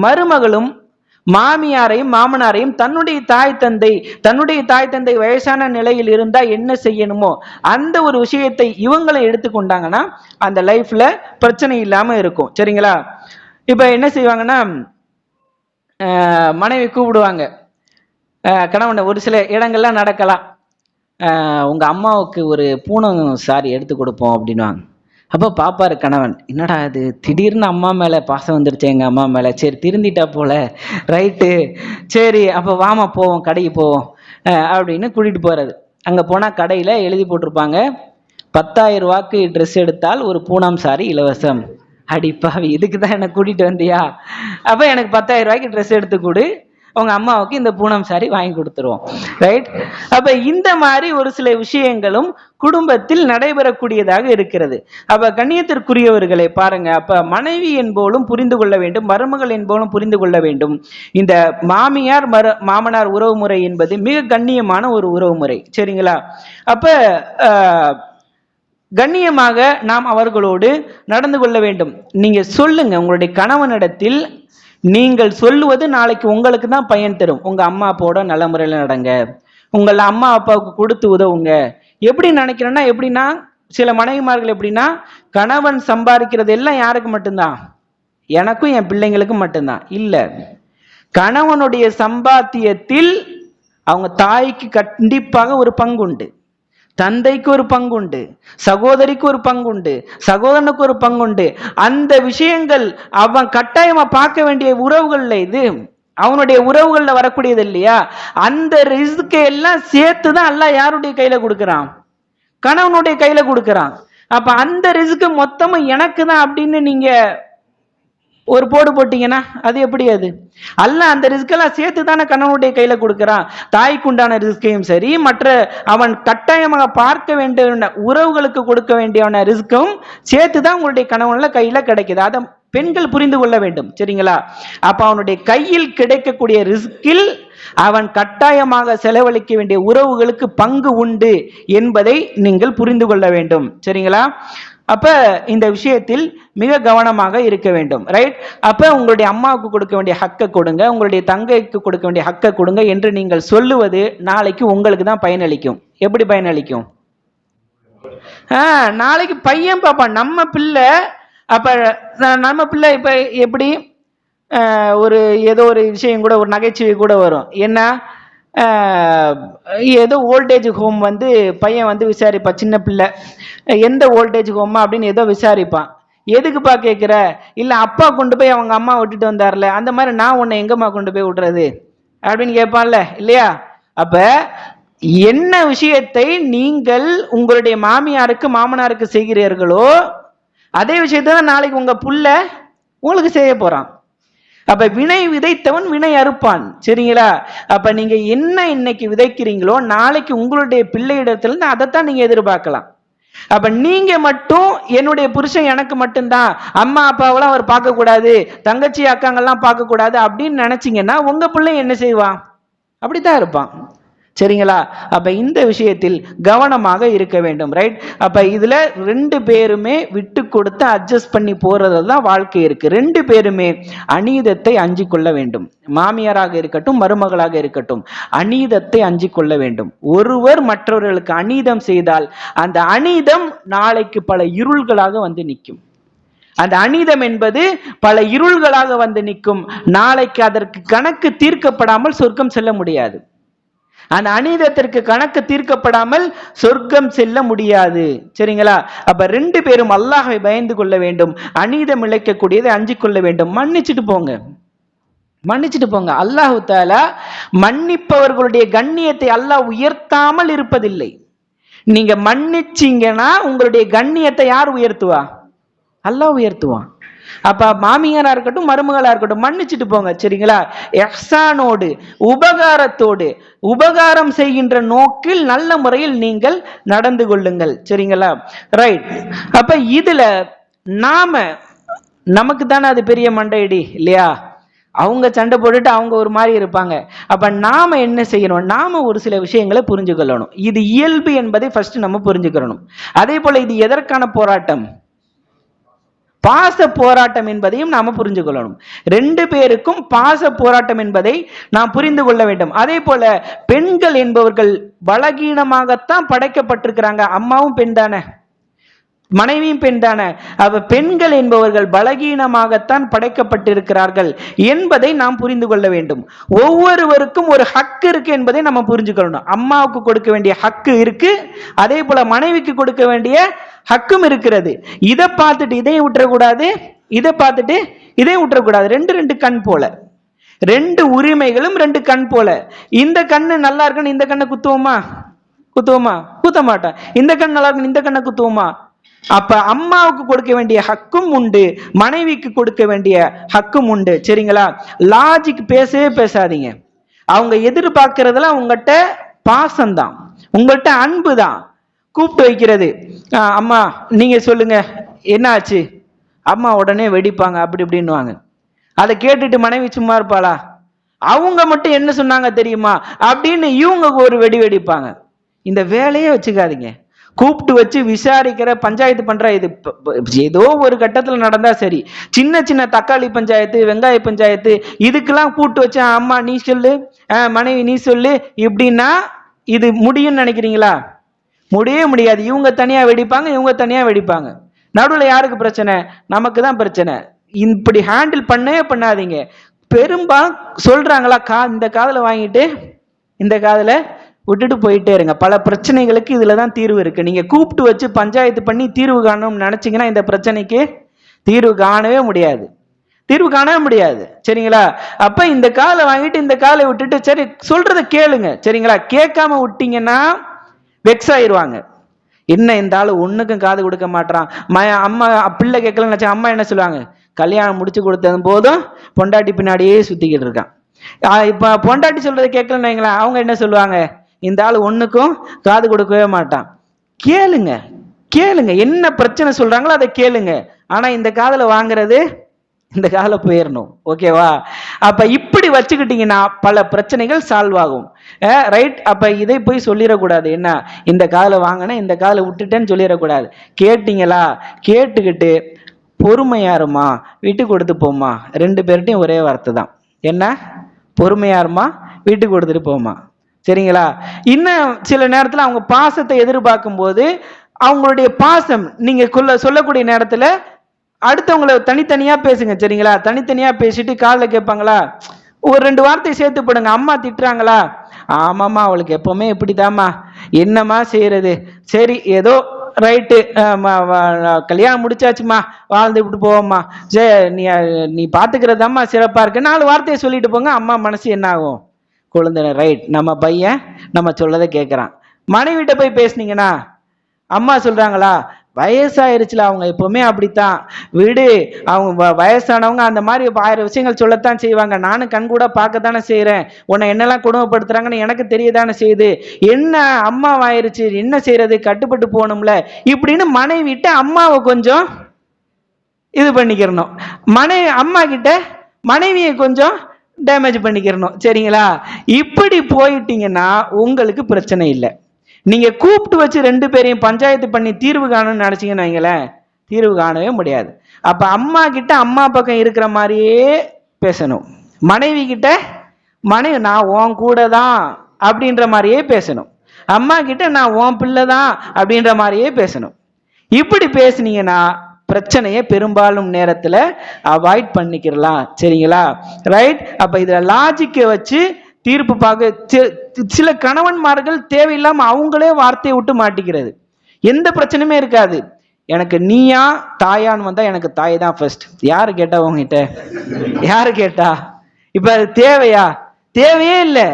மருமகளும் மாமியாரையும் மாமனாரையும் தன்னுடைய தாய் தந்தை வயசான நிலையில் இருந்தா என்ன செய்யணுமோ அந்த ஒரு விஷயத்தை இவங்களை எடுத்துக்கொண்டாங்கன்னா அந்த லைஃப்ல பிரச்சனை இல்லாம இருக்கும், சரிங்களா? இப்ப என்ன செய்வாங்கன்னா, மனைவி கூப்பிடுவாங்க கணவனை. ஒரு சில இடங்கள்லாம் நடக்கலாம், உங்க அம்மாவுக்கு ஒரு பூனம் சாரி எடுத்து கொடுப்போம் அப்படின்வாங்க. அப்போ பாப்பாரு கணவன், என்னடா அது திடீர்னு அம்மா மேலே பாசம் வந்துருச்சு, எங்கள் அம்மா மேலே, சரி திருந்திட்டா போல, ரைட்டு, சரி அப்போ வாமா போவோம், கடைக்கு போவோம் அப்படின்னு கூட்டிகிட்டு போகிறது. அங்கே போனால் கடையில் எழுதி போட்டிருப்பாங்க, 10,000 ரூபாய்க்கு ட்ரெஸ் எடுத்தால் ஒரு பூனம் சாரி இலவசம். அடிப்பாவி, இதுக்கு தான் என்னை கூட்டிகிட்டு வந்தியா? அப்போ எனக்கு 10,000 ரூபாய்க்கு ட்ரெஸ் எடுத்து கொடு, உங்க அம்மாவுக்கு இந்த பூனம் சாரி வாங்கி கொடுத்துருவோம், ரைட்? அப்ப இந்த மாதிரி ஒரு சில விஷயங்களும் குடும்பத்தில் நடைபெறக்கூடியதாக இருக்கிறது. அப்ப கண்ணியத்திற்குரியவர்களை பாருங்க, அப்ப மனைவி என்போலும் புரிந்து கொள்ள வேண்டும், மருமகள் என்போலும் புரிந்து கொள்ள வேண்டும். இந்த மாமியார் மாமனார் உறவு முறை என்பது மிக கண்ணியமான ஒரு உறவு முறை, சரிங்களா? அப்ப கண்ணியமாக நாம் அவர்களோடு நடந்து கொள்ள வேண்டும். நீங்க சொல்லுங்க உங்களுடைய கணவனிடத்தில், நீங்கள் சொல்லுவது நாளைக்கு உங்களுக்கு தான் பயன் தரும். உங்க அம்மா அப்பாவோட நல்ல முறையில் நடங்க, உங்கள் அம்மா அப்பாவுக்கு கொடுத்து உதவுங்க. எப்படி நினைக்கிறேன்னா, எப்படின்னா சில மனைவிமார்கள் எப்படின்னா, கணவன் சம்பாதிக்கிறது எல்லாம் யாருக்கு மட்டும்தான்? எனக்கும் என் பிள்ளைங்களுக்கும் மட்டும்தான். இல்ல, கணவனுடைய சம்பாத்தியத்தில் அவங்க தாய்க்கு கண்டிப்பாக ஒரு பங்குண்டு, தந்தைக்கு ஒரு பங்குண்டு, சகோதரிக்கு ஒரு பங்குண்டு, சகோதரனுக்கு ஒரு பங்குண்டு. அந்த விஷயங்கள் அவன் கட்டாயமா பார்க்க வேண்டிய உறவுகள்ல இது அவனுடைய உறவுகள்ல வரக்கூடியது இல்லையா? அந்த ரிஸ்கை எல்லாம் சேர்த்துதான் அல்லாஹ் யாருடைய கையில கொடுக்கிறான்? கணவனுடைய கையில கொடுக்கிறான். அப்ப அந்த ரிஸ்க் மொத்தமும் எனக்கு தான் அப்படின்னு நீங்க ஒரு போடு போட்டீங்கன்னா அது எப்படி? அது அல்லாஹ் அந்த ரிஸ்கெல்லாம் சேர்த்து தானே கணவனுடைய கையில கொடுக்கிறான். தாய்க்கு உண்டான ரிஸ்கையும் சரி, மற்ற அவன் கட்டாயமாக பார்க்க வேண்டிய உறவுகளுக்கு கொடுக்க வேண்டியவன ரிஸ்க்கும் சேர்த்து தான் உங்களுடைய கணவன்ல கையில கிடைக்குது. அதை பெண்கள் புரிந்து கொள்ள வேண்டும். சரிங்களா? அப்ப அவனுடைய கையில் கிடைக்கக்கூடிய ரிஸ்கில் அவன் கட்டாயமாக செலவழிக்க வேண்டிய உறவுகளுக்கு பங்கு உண்டு என்பதை நீங்கள் புரிந்து கொள்ள வேண்டும். சரிங்களா? அப்ப இந்த விஷயத்தில் மிக கவனமாக இருக்க வேண்டும். ரைட்? அப்ப உங்களுடைய அம்மாவுக்கு கொடுக்க வேண்டிய ஹக்கை கொடுங்க, உங்களுடைய தங்கைக்கு கொடுக்க வேண்டிய ஹக்கை கொடுங்க என்று நீங்கள் சொல்லுவது நாளைக்கு உங்களுக்கு தான் பயனளிக்கும். எப்படி பயனளிக்கும்? நாளைக்கு பையன் பாப்பான் நம்ம பிள்ளை. அப்ப நம்ம பிள்ளை இப்ப எப்படி ஒரு ஏதோ ஒரு விஷயம் கூட, ஒரு நகைச்சுவை கூட வரும். என்ன, ஏதோ ஓல்டேஜ் ஹோம் வந்து பையன் வந்து விசாரிப்பான், சின்ன பிள்ளை, எந்த ஓல்டேஜ் ஹோமா அப்படின்னு ஏதோ விசாரிப்பான். எதுக்குப்பா கேட்குற? இல்லை அப்பா கொண்டு போய் அவங்க அம்மா விட்டுட்டு வந்தார்ல, அந்த மாதிரி நான் உன்னை எங்கம்மா கொண்டு போய் விட்டுறது அப்படின்னு கேட்பான்ல, இல்லையா? அப்ப என்ன விஷயத்தை நீங்கள் உங்களுடைய மாமியாருக்கு மாமனாருக்கு செய்கிறீர்களோ அதே விஷயத்தான் நாளைக்கு உங்க புள்ள உங்களுக்கு செய்ய போறான். அப்ப வினை விதைத்தவன் வினை அறுப்பான். சரிங்களா? அப்ப நீங்க என்ன இன்னைக்கு விதைக்கிறீங்களோ நாளைக்கு உங்களுடைய பிள்ளையிடத்திலிருந்து அதைத்தான் நீங்க எதிர்பார்க்கலாம். அப்ப நீங்க மட்டும் என்னுடைய புருஷன் எனக்கு மட்டும்தான், அம்மா அப்பாவெல்லாம் அவர் பார்க்க கூடாது, தங்கச்சி அக்காங்கெல்லாம் பார்க்க கூடாது அப்படின்னு நினைச்சீங்கன்னா உங்க பிள்ளை என்ன செய்வான்? அப்படித்தான் இருப்பான். சரிங்களா? அப்ப இந்த விஷயத்தில் கவனமாக இருக்க வேண்டும். ரைட்? அப்ப இதுல ரெண்டு பேருமே விட்டு கொடுத்து அட்ஜஸ்ட் பண்ணி போறது தான் வாழ்க்கை இருக்கு. ரெண்டு பேருமே அநீதத்தை அஞ்சி கொள்ள வேண்டும். மாமியாராக இருக்கட்டும், மருமகளாக இருக்கட்டும், அநீதத்தை அஞ்சி கொள்ள வேண்டும். ஒருவர் மற்றவர்களுக்கு அநீதம் செய்தால் அந்த அநீதம் நாளைக்கு பல இருள்களாக வந்து நிற்கும். அந்த அநீதம் என்பது பல இருள்களாக வந்து நிற்கும். நாளைக்கு அதற்கு கணக்கு தீர்க்கப்படாமல் சொர்க்கம் செல்ல முடியாது. அந்த அநீதத்திற்கு கணக்கு தீர்க்கப்படாமல் சொர்க்கம் செல்ல முடியாது. சரிங்களா? அப்ப ரெண்டு பேரும் அல்லாஹ்வை பயந்து கொள்ள வேண்டும். அநீதம் இழைக்கக்கூடியதை அஞ்சிக் கொள்ள வேண்டும். மன்னிச்சுட்டு போங்க, மன்னிச்சுட்டு போங்க. அல்லாஹு தஆலா மன்னிப்பவர்களுடைய கண்ணியத்தை அல்லாஹ் உயர்த்தாமல் இருப்பதில்லை. நீங்க மன்னிச்சீங்கன்னா உங்களுடைய கண்ணியத்தை யார் உயர்த்துவா? அல்லாஹ் உயர்த்துவான். அப்ப மாமியாரா இருக்கட்டும், மருமகளா இருக்கட்டும், மன்னிச்சுட்டு போங்க. சரிங்களா? இஹ்சானோடு, உபகாரத்தோடு, உபகாரம் செய்கின்ற நோக்கில் நல்ல முறையில் நீங்கள் நடந்து கொள்ளுங்கள். சரிங்களா? ரைட். அப்ப இதுல நமக்கு தானே அது பெரிய மண்டையடி இல்லையா? அவங்க சண்டை போட்டுட்டு அவங்க ஒரு மாதிரி இருப்பாங்க. அப்ப நாம என்ன செய்யணும்? நாம ஒரு சில விஷயங்களை புரிஞ்சுக்கொள்ளணும். இது இயல்பு என்பதை ஃபர்ஸ்ட் நம்ம புரிஞ்சுக்கணும். அதே போல இது எதற்கான போராட்டம்? பாச போராட்டம் என்பதையும் நாம புரிஞ்சு கொள்ளணும். ரெண்டு பேருக்கும் பாச போராட்டம் என்பதை நாம் புரிந்து கொள்ள வேண்டும். அதே போல பெண்கள் என்பவர்கள் பலகீனமாகத்தான் படைக்கப்பட்டிருக்கிறாங்க. அம்மாவும் பெண் தானே, மனைவியும் பெண் தானே. அவ பெண்கள் என்பவர்கள் பலகீனமாகத்தான் படைக்கப்பட்டிருக்கிறார்கள் என்பதை நாம் புரிந்து கொள்ள வேண்டும். ஒவ்வொருவருக்கும் ஒரு ஹக்கு இருக்கு என்பதை நம்ம புரிஞ்சுக்கணும். அம்மாவுக்கு கொடுக்க வேண்டிய ஹக்கு இருக்கு, அதே போல மனைவிக்கு கொடுக்க வேண்டிய ஹக்கும் இருக்கிறது. இதை பார்த்துட்டு இதையும் விட்டுறக்கூடாது, இதை பார்த்துட்டு இதையும் விட்டுறக்கூடாது. ரெண்டு கண் போல, ரெண்டு உரிமைகளும் ரெண்டு கண் போல. இந்த கண்ணு நல்லா இருக்குன்னு இந்த கண்ணை குத்துவோமா? குத்த மாட்டேன். இந்த கண் நல்லா இருக்குன்னு இந்த கண்ணை குத்துவோமா? அப்ப அம்மாவுக்கு கொடுக்க வேண்டிய ஹக்கும் உண்டு, மனைவிக்கு கொடுக்க வேண்டிய ஹக்கும் உண்டு. சரிங்களா? லாஜிக் பேசவே பேசாதீங்க. அவங்க எதிர்பார்க்கறதெல்லாம் உங்கள்கிட்ட பாசம்தான், உங்கள்கிட்ட அன்பு தான். கூப்பிட்டு வைக்கிறது, அம்மா நீங்க சொல்லுங்க என்ன ஆச்சு, அம்மா உடனே வெடிப்பாங்க, அப்படி இப்படின்னுவாங்க. அதை கேட்டுட்டு மனைவி சும்மா இருப்பாளா? அவங்க மட்டும் என்ன சொன்னாங்க தெரியுமா அப்படின்னு இவங்க ஒரு வெடிப்பாங்க. இந்த வேலையே வச்சுக்காதீங்க. கூப்பிட்டு வச்சு விசாரிக்கிற, பஞ்சாயத்து பண்ற, இது ஏதோ ஒரு கட்டத்துல நடந்தா சரி. சின்ன சின்ன தக்காளி பஞ்சாயத்து, வெங்காய பஞ்சாயத்து, இதுக்கெல்லாம் கூப்பிட்டு வச்சு அம்மா நீ சொல்லு, மனைவி நீ சொல்லு இப்படின்னா இது முடியும்னு நினைக்கிறீங்களா? முடியவே முடியாது. இவங்க தனியா வெடிப்பாங்க, இவங்க தனியா வெடிப்பாங்க. நடுவில் யாருக்கு பிரச்சனை? நமக்கு தான் பிரச்சனை. இப்படி ஹேண்டில் பண்ணவே பண்ணாதீங்க. பெரும்பாலும் சொல்றாங்களா, இந்த காதுல வாங்கிட்டு இந்த காதுல விட்டுட்டு போயிட்டே இருங்க. பல பிரச்சனைகளுக்கு இதுல தான் தீர்வு இருக்கு. நீங்க கூப்பிட்டு வச்சு பஞ்சாயத்து பண்ணி தீர்வு காணணும்னு நினைச்சீங்கன்னா இந்த பிரச்சனைக்கு தீர்வு காணவே முடியாது. தீர்வு காணவே முடியாது. சரிங்களா? அப்ப இந்த காலை வாங்கிட்டு இந்த காலை விட்டுட்டு சரி சொல்றத கேளுங்க. சரிங்களா? கேட்காம விட்டீங்கன்னா வெக்ஸ் ஆயிடுவாங்க. என்ன இந்த ஆளு ஒண்ணுக்கும் காது கொடுக்க மாட்டான். அம்மா பிள்ளை கேட்கலன்னு நினைச்சா அம்மா என்ன சொல்லுவாங்க? கல்யாணம் முடிச்சு கொடுத்தது போதும் பொண்டாட்டி பின்னாடியே சுத்திக்கிட்டு இருக்கான். இப்ப பொண்டாட்டி சொல்றதை கேட்கலன்னு வைங்களேன், அவங்க என்ன சொல்லுவாங்க? இந்த ஆளு ஒண்ணுக்கும் காது கொடுக்கவே மாட்டான். கேளுங்க, கேளுங்க, என்ன பிரச்சனை சொல்றாங்களோ அதை கேளுங்க. ஆனா இந்த காதுல வாங்குறது இந்த கால போயிடணும். ஓகேவா? அப்ப இப்படி வச்சுக்கிட்டீங்கன்னா பல பிரச்சனைகள் சால்வ் ஆகும். ரைட்? அப்ப இதை போய் சொல்லிடக்கூடாது. என்ன இந்த கால வாங்கின இந்த கால விட்டுட்டேன்னு சொல்லிடக்கூடாது. கேட்டீங்களா? கேட்டுக்கிட்டு பொறுமையாருமா, விட்டு கொடுத்து போமா. ரெண்டு பேர்ட்டையும் ஒரே வார்த்தை தான். என்ன? பொறுமையாருமா, விட்டு கொடுத்துட்டு போமா. சரிங்களா? இன்னும் சில நேரத்தில் அவங்க பாசத்தை எதிர்பார்க்கும் போது அவங்களுடைய பாசம் நீங்க சொல்லக்கூடிய நேரத்தில் அடுத்தவங்களை தனித்தனியா பேசுங்க. சரிங்களா? தனித்தனியா பேசிட்டு காலில் கேட்பாங்களா, ஒரு ரெண்டு வார்த்தை சேர்த்து போடுங்க. அம்மா திட்டுறாங்களா, ஆமாம்மா அவளுக்கு எப்பவுமே இப்படிதாம்மா, என்னம்மா செய்யறது, சரி ஏதோ ரைட்டு, கல்யாணம் முடிச்சாச்சுமா, வாழ்ந்து விட்டு போவோம்மா, சரி நீ பாத்துக்கிறதாம்மா சிறப்பா இருக்கு, நாலு வார்த்தையை சொல்லிட்டு போங்க. அம்மா மனசு என்ன ஆகும்? குழந்தை ரைட், நம்ம பையன் நம்ம சொல்லதை கேட்கறான். மனைவிட்ட போய் பேசுனீங்கன்னா அம்மா சொல்றாங்களா, வயசாயிருச்சுல, அவங்க எப்பவுமே அப்படித்தான், விடு, அவங்க வயசானவங்க அந்த மாதிரி 1000 விஷயங்கள் சொல்லத்தான் செய்வாங்க, நானும் கண் கூட பார்க்கத்தானே செய்யறேன், உன்னை என்னெல்லாம் கொடுமைப்படுத்துறாங்கன்னு எனக்கு தெரியதானே செய்யுது, என்ன அம்மாவாயிருச்சு, என்ன செய்யறது, கட்டுப்பட்டு போகணும்ல, இப்படின்னு மனைவிட்ட அம்மாவை கொஞ்சம் இது பண்ணிக்கிறணும், அம்மா கிட்ட மனைவியை கொஞ்சம் டேமேஜ் பண்ணிக்கிறணும். சரிங்களா? இப்படி போயிட்டீங்கன்னா உங்களுக்கு பிரச்சனை இல்லை. நீங்க கூப்பிட்டு வச்சு ரெண்டு பேரையும் பஞ்சாயத்து பண்ணி தீர்வு காணணும்னு நினைச்சீங்கன்னு வைங்களேன், தீர்வு காணவே முடியாது. அப்ப அம்மா கிட்ட அம்மா பக்கம் இருக்கிற மாதிரியே பேசணும், மனைவி கிட்ட மனைவி நான் உன் கூட தான் அப்படின்ற மாதிரியே பேசணும், அம்மா கிட்ட நான் உன் பிள்ளை தான் அப்படின்ற மாதிரியே பேசணும். இப்படி பேசுனீங்கன்னா பிரச்சனையை பெரும்பாலும் நேரத்துல அவாய்ட் பண்ணிக்கிறலாம். சரிங்களா? ரைட்? அப்ப இதுல லாஜிக்கை வச்சு தீர்ப்பு பார்க்க சில கணவன்மார்கள் தேவையில்லாம அவங்களே வார்த்தையை விட்டு மாட்டிக்கிறது. எந்த பிரச்சனையுமே இருக்காது. எனக்கு நீயா தாயான்னு வந்தா எனக்கு தாய் தான் ஃபர்ஸ்ட். யாரு கேட்டா உங்ககிட்ட? யாரு கேட்டா? இப்ப அது தேவையா? தேவையே இல்லை.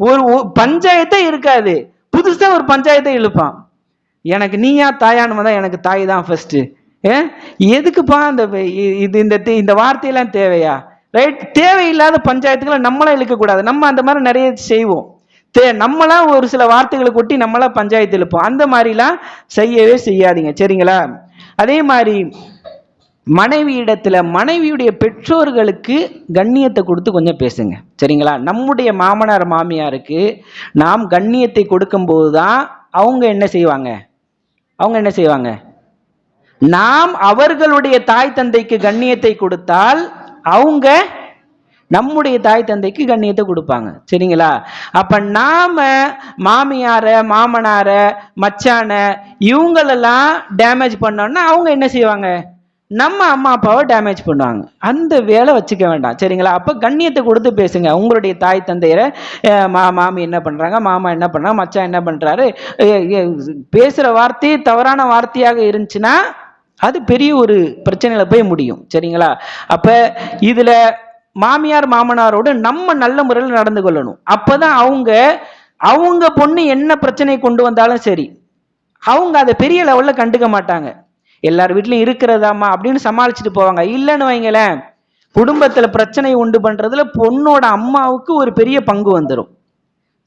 ஒரு பஞ்சாயத்தே இருக்காது, புதுசா ஒரு பஞ்சாயத்தை இழுப்பான். எனக்கு நீயா தாயான்னு வந்தா எனக்கு தாய் தான் ஃபர்ஸ்ட். எதுக்குப்பா இந்த வார்த்தையெல்லாம் தேவையா? ரைட்? தேவையில்லாத பஞ்சாயத்துக்களை நம்மளாம் இழுக்கக்கூடாது. நம்ம அந்த மாதிரி நிறைய செய்வோம். நம்மளாம் ஒரு சில வார்த்தைகளை கொட்டி நம்மளாம் பஞ்சாயத்து இழுப்போம். அந்த மாதிரிலாம் செய்யவே செய்யாதீங்க. சரிங்களா? அதே மாதிரி மனைவி இடத்துல மனைவியுடைய பெற்றோர்களுக்கு கண்ணியத்தை கொடுத்து கொஞ்சம் பேசுங்க. சரிங்களா? நம்முடைய மாமனார் மாமியாருக்கு நாம் கண்ணியத்தை கொடுக்கும் போதுதான் அவங்க என்ன செய்வாங்க? நாம் அவர்களுடைய தாய் தந்தைக்கு கண்ணியத்தை கொடுத்தால் அவங்க நம்முடைய தாய் தந்தைக்கு கண்ணியத்தை கொடுப்பாங்க. சரிங்களா? அப்ப நாம மாமியார மாமனார மச்சான இவங்களெல்லாம் டேமேஜ் பண்ணோம்னா அவங்க என்ன செய்வாங்க? நம்ம அம்மா அப்பாவை டேமேஜ் பண்ணுவாங்க. அந்த வேலை வச்சுக்க வேண்டாம். சரிங்களா? அப்ப கண்ணியத்தை கொடுத்து பேசுங்க. உங்களுடைய தாய் தந்தையரை மாமி என்ன பண்றாங்க, மாமா என்ன பண்றாங்க, மச்சான் என்ன பண்றாரு, பேசுற வார்த்தை தவறான வார்த்தையாக இருந்துச்சுன்னா அது பெரிய ஒரு பிரச்சனையில போய் முடியும். சரிங்களா? அப்ப இதுல மாமியார் மாமனாரோடு நம்ம நல்ல முறையில் நடந்து கொள்ளணும். அப்பதான் அவங்க பொண்ணு என்ன பிரச்சனை கொண்டு வந்தாலும் சரி, அவங்க அதை பெரிய லெவல்ல கண்டுக்க மாட்டாங்க. எல்லார் வீட்லயும் இருக்கிறதாமா அப்படின்னு சமாளிச்சுட்டு போவாங்க. இல்லைன்னு வைங்களேன், குடும்பத்துல பிரச்சனை உண்டு பண்றதுல பொண்ணோட அம்மாவுக்கு ஒரு பெரிய பங்கு வந்துடும்.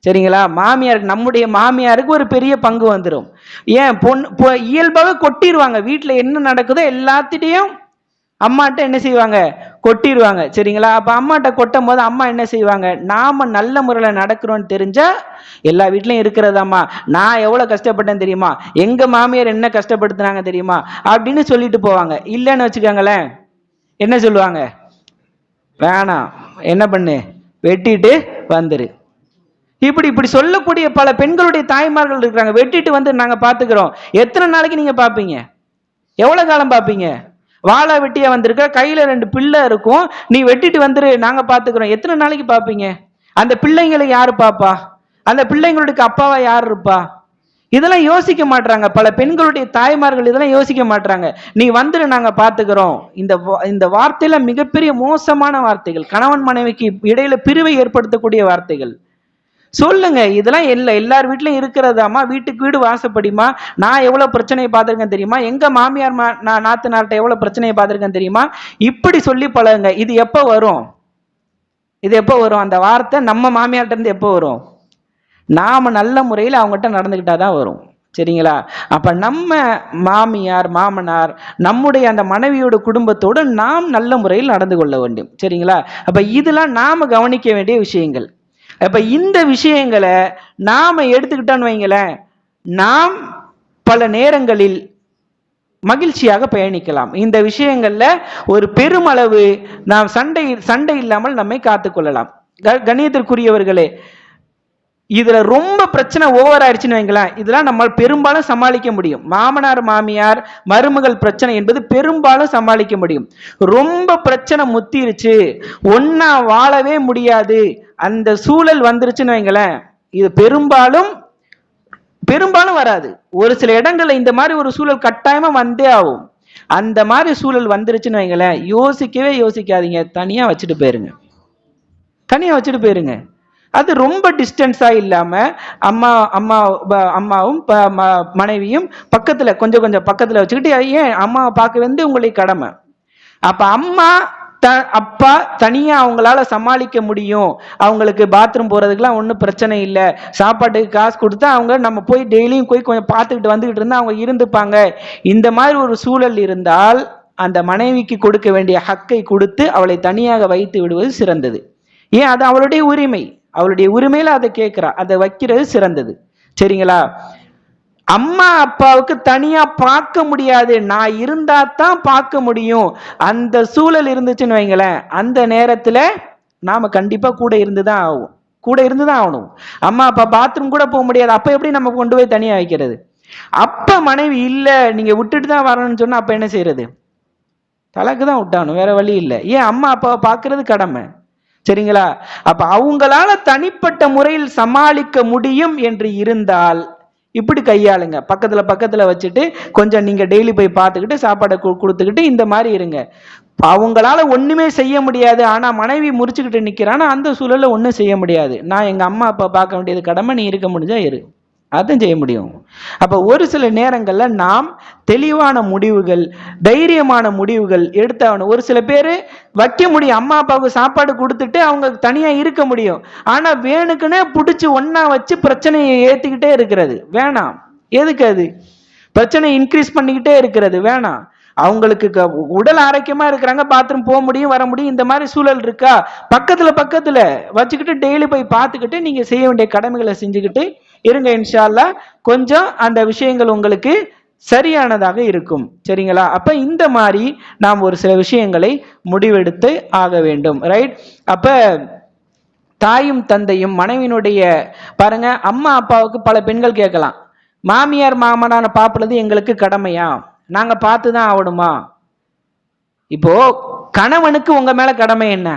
சரிங்களா? மாமியாருக்கு, நம்முடைய மாமியாருக்கு ஒரு பெரிய பங்கு வந்துடும். ஏன்? இயல்பாக கொட்டிடுவாங்க. வீட்டுல என்ன நடக்குதோ எல்லாத்திட்டையும் அம்மாட்ட என்ன செய்வாங்க? கொட்டிடுவாங்க. சரிங்களா? அப்ப அம்மாட்ட கொட்டும் போது அம்மா என்ன செய்வாங்க? நாம நல்ல முறையில நடக்கிறோம்னு தெரிஞ்சா எல்லா வீட்லயும் இருக்கிறதாம்மா, நான் எவ்வளவு கஷ்டப்பட்டேன் தெரியுமா, எங்க மாமியார் என்ன கஷ்டப்படுத்துனாங்க தெரியுமா அப்படின்னு சொல்லிட்டு போவாங்க. இல்லைன்னு வச்சுக்கோங்களேன், என்ன சொல்லுவாங்க? வேணாம், என்ன பண்ணு, வெட்டிட்டு வந்துரு. இப்படி இப்படி சொல்லக்கூடிய பல பெண்களுடைய தாய்மார்கள் இருக்கிறாங்க. வெட்டிட்டு வந்து நாங்க பாத்துக்கிறோம். எத்தனை நாளைக்கு நீங்க பாப்பீங்க? எவ்வளவு காலம் பாப்பீங்க? வாழை வெட்டியா வந்திருக்க, கையில 2 பிள்ளை இருக்கும், நீ வெட்டிட்டு வந்துரு நாங்க பாத்துக்கிறோம். எத்தனை நாளைக்கு பாப்பீங்க? அந்த பிள்ளைங்களை யாரு பாப்பா? அந்த பிள்ளைங்களுடைய அப்பாவா யார் இருப்பா? இதெல்லாம் யோசிக்க மாட்டாங்க. பல பெண்களுடைய தாய்மார்கள் இதெல்லாம் யோசிக்க மாட்டாங்க. நீ வந்துரு நாங்க பாத்துக்கிறோம். இந்த வார்த்தையில மிகப்பெரிய மோசமான வார்த்தைகள், கணவன் மனைவிக்கு இடையில பிரிவை ஏற்படுத்தக்கூடிய வார்த்தைகள். சொல்லுங்க, இதெல்லாம் எல்லார் வீட்லயும் இருக்கிறதாமா. வீட்டுக்கு வீடு வாசப்படிமா. நான் எவ்வளவு பிரச்சனையை பார்த்திருக்கேன் தெரியுமா? எங்க மாமியார் நாத்தனார்ட்ட எவ்வளவு பிரச்சனையை பார்த்திருக்கேன் தெரியுமா? இப்படி சொல்லி பழகுங்க. இது எப்ப வரும்? இது எப்போ வரும்? அந்த வார்த்தை நம்ம மாமியார்ட்ட இருந்து எப்போ வரும்? நாம நல்ல முறையில் அவங்ககிட்ட நடந்துக்கிட்டாதான் வரும். சரிங்களா? அப்ப நம்ம மாமியார் மாமனார் நம்முடைய அந்த மனைவியோட குடும்பத்தோடு நாம் நல்ல முறையில் நடந்து கொள்ள வேண்டும். சரிங்களா? அப்ப இதெல்லாம் நாம கவனிக்க வேண்டிய விஷயங்கள். அப்ப இந்த விஷயங்களை நாம எடுத்துக்கிட்டோன்னு வைங்களேன், நாம் பல நேரங்களில் மகிழ்ச்சியாக பயணிக்கலாம். இந்த விஷயங்கள்ல ஒரு பெருமளவு நாம் சண்டை இல்லாமல் நம்மை காத்துக்கொள்ளலாம். கண்ணியத்திற்குரியவர்களே, இதுல ரொம்ப பிரச்சனை ஓவர் ஆயிடுச்சுன்னு வைங்களேன், இதெல்லாம் நம்ம பெரும்பாலும் சமாளிக்க முடியும். மாமனார் மாமியார் மருமகள் பிரச்சனை என்பது பெரும்பாலும் சமாளிக்க முடியும். ரொம்ப பிரச்சனை முத்திருச்சு, ஒன்னா வாழவே முடியாது, அந்த சூழல் வந்துருச்சுன்னு வைங்களேன், இது பெரும்பாலும் வராது. ஒரு சில இடங்கள்ல இந்த மாதிரி ஒரு சூழல் கட்டாயமா வந்தே ஆகும். அந்த மாதிரி சூழல் வந்துருச்சுன்னு வைங்களேன், யோசிக்கவே யோசிக்காதீங்க, தனியா வச்சுட்டு போயிருங்க. அது ரொம்ப டிஸ்டன்ஸா இல்லாம அம்மாவும் மனைவியும் பக்கத்துல கொஞ்சம் பக்கத்துல வச்சுக்கிட்டு, ஏன் அம்மாவை பார்க்க வந்து உங்களுக்கு கடமை. அப்ப அம்மா அப்பா தனியா அவங்களால சமாளிக்க முடியும், அவங்களுக்கு பாத்ரூம் போறதுக்குலாம் ஒன்றும் பிரச்சனை இல்லை, சாப்பாட்டுக்கு காசு கொடுத்தா அவங்க நம்ம போய் டெய்லியும் போய் கொஞ்சம் பார்த்துக்கிட்டு வந்துகிட்டு இருந்தா அவங்க இருந்துப்பாங்க. இந்த மாதிரி ஒரு சூழல் இருந்தால் அந்த மனைவிக்கு கொடுக்க வேண்டிய ஹக்கை கொடுத்து அவளை தனியாக வைத்து விடுவது சிறந்தது. ஏன்? அது அவளுடைய உரிமை. அவளுடைய உரிமையில அதை கேட்கிறா, அதை வைக்கிறது சிறந்தது. சரிங்களா? அம்மா அப்பாவுக்கு தனியா பார்க்க முடியாது, நான் இருந்தா தான் பார்க்க முடியும், அந்த சூழல் இருந்துச்சுன்னு வைங்களேன், அந்த நேரத்துல நாம கண்டிப்பா கூட இருந்துதான் ஆகணும். அம்மா அப்பா பாத்ரூம் கூட போக முடியாது, அப்ப எப்படி நம்ம கொண்டு போய் தனியா வைக்கிறது? அப்ப மனைவி இல்ல நீங்க விட்டுட்டு தான் வரணும்னு சொன்னா அப்ப என்ன செய்யறது? தலக்கு தான் விட்டானும், வேற வழி இல்லை. ஏன்? அம்மா அப்பாவை பார்க்கறது கடமை. சரிங்களா? அப்ப அவங்களால தனிப்பட்ட முறையில் சமாளிக்க முடியும் என்று இருந்தால் இப்படி கையாளுங்க. பக்கத்துல வச்சுட்டு கொஞ்சம் நீங்க டெய்லி போய் பார்த்துக்கிட்டு சாப்பாடை கொடுத்துக்கிட்டு இந்த மாதிரி இருங்க. அவங்களால ஒண்ணுமே செய்ய முடியாது, ஆனா மனைவி முறிச்சுக்கிட்டு நிக்கிறான்னா அந்த சூழல்ல ஒன்றும் செய்ய முடியாது. நான் எங்க அம்மா அப்பா பார்க்க வேண்டியது கடமை, நீ இருக்க முடிஞ்சா இரு, அதான் செய்ய முடியும். அப்ப ஒரு சில நேரங்கள்ல நாம் தெளிவான முடிவுகள், தைரியமான முடிவுகள் எடுத்தாகணும். ஒரு சில பேர் வைக்க முடியும், அம்மா அப்பாவுக்கு சாப்பாடு கொடுத்துட்டு அவங்க தனியா இருக்க முடியும், ஆனா வேணுக்குன்னே பிடிச்சி ஒன்னா வச்சு பிரச்சனையை ஏத்திக்கிட்டே இருக்கிறது வேணாம். எதுக்கு? அது பிரச்சனை இன்க்ரீஸ் பண்ணிக்கிட்டே இருக்கிறது வேணாம். அவங்களுக்கு உடல் ஆரோக்கியமா இருக்கிறாங்க, பாத்ரூம் போக முடியும் வர முடியும், இந்த மாதிரி சூழல் இருக்கா, பக்கத்துல வச்சுக்கிட்டு டெய்லி போய் பார்த்துக்கிட்டு நீங்க செய்ய வேண்டிய கடமைகளை செஞ்சுக்கிட்டு இருங்க. இன்ஷா அல்லாஹ் கொஞ்சம் அந்த விஷயங்கள் உங்களுக்கு சரியானதாக இருக்கும். சரிங்களா? அப்ப இந்த மாதிரி நாம் ஒரு சில விஷயங்களை முடிவெடுத்து ஆக வேண்டும். ரைட்? அப்ப தாயும் தந்தையும் மனைவியினுடைய பாருங்க, அம்மா அப்பாவுக்கு பல பெண்கள் கேட்கலாம், மாமியார் மாமனான பாப்புறது எங்களுக்கு கடமையா, நாங்க பார்த்துதான் ஆகணுமா? இப்போ கணவனுக்கு உங்க மேல கடமை என்ன?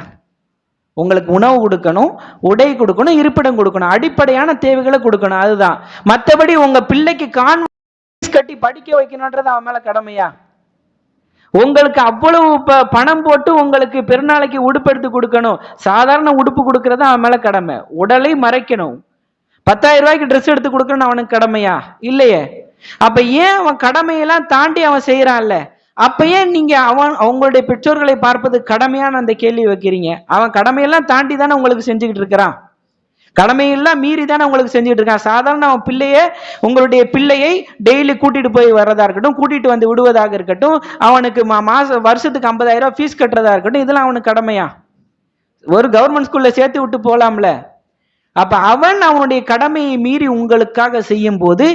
உங்களுக்கு உணவு கொடுக்கணும், உடை கொடுக்கணும், இருப்பிடம் கொடுக்கணும், அடிப்படையான தேவைகளை கொடுக்கணும், அதுதான். மற்றபடி உங்க பிள்ளைக்கு கான்வென்ட் கட்டி படிக்க வைக்கணும்ன்றது அவன் மேல கடமையா? உங்களுக்கு அவ்வளவு பணம் போட்டு உங்களுக்கு பெருநாளைக்கு உடுப்பு எடுத்து கொடுக்கணும், சாதாரண உடுப்பு கொடுக்கறது அவன் மேல கடமை. உடலை மறைக்கணும், 10,000 ரூபாய்க்கு ட்ரெஸ் எடுத்து கொடுக்கணும் அவனுக்கு கடமையா? இல்லையே. அப்ப ஏன் அவன் கடமையெல்லாம் தாண்டி அவன் செய்யறான்ல, அப்ப ஏன் நீங்க அவங்களுடைய பெற்றோர்களை பார்ப்பது கடமையான அந்த கேள்வி வைக்கிறீங்க? அவன் கடமையெல்லாம் தாண்டி தானே உங்களுக்கு செஞ்சுக்கிட்டு இருக்கிறான், கடமையெல்லாம் மீறி தானே உங்களுக்கு செஞ்சுட்டு இருக்கான். சாதாரண அவன் உங்களுடைய பிள்ளையை டெய்லி கூட்டிட்டு போய் வர்றதா இருக்கட்டும், கூட்டிட்டு வந்து விடுவதாக இருக்கட்டும், அவனுக்கு வருஷத்துக்கு 50,000 ரூபாய் ஃபீஸ் கட்டுறதா இருக்கட்டும், இதெல்லாம் அவனுக்கு கடமையா? ஒரு கவர்மெண்ட் ஸ்கூல்ல சேர்த்து விட்டு போலாம்ல. அப்ப அவன் அவனுடைய கடமையை மீறி உங்களுக்காக செய்யும் போது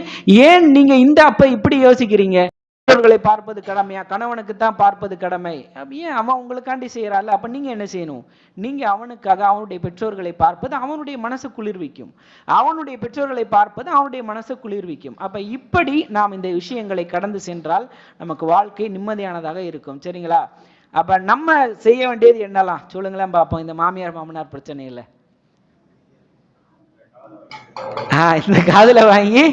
ஏன் நீங்க அப்ப இப்படி யோசிக்கிறீங்க? பெற்றோர்களை பார்ப்பது கடமையா? கணவனுக்கு தான் பார்ப்பது கடமை. ஏன் அவன் உங்களுக்காண்டி செய்யறாள், அப்ப நீங்க என்ன செய்யணும்? நீங்க அவனுக்காக அவனுடைய பெற்றோர்களை பார்ப்பது அவனுடைய மனசு குளிர்விக்கும், அவனுடைய பெற்றோர்களை பார்ப்பது அவனுடைய மனசு குளிர்விக்கும். அப்ப இப்படி நாம் இந்த விஷயங்களை கடந்து சென்றால் நமக்கு வாழ்க்கை நிம்மதியானதாக இருக்கும். சரிங்களா? அப்ப நம்ம செய்ய வேண்டியது என்னலாம் சொல்லுங்களேன் பார்ப்போம், இந்த மாமியார் மாமனார் பிரச்சனை இல்லை. இந்த காதுல வாங்கி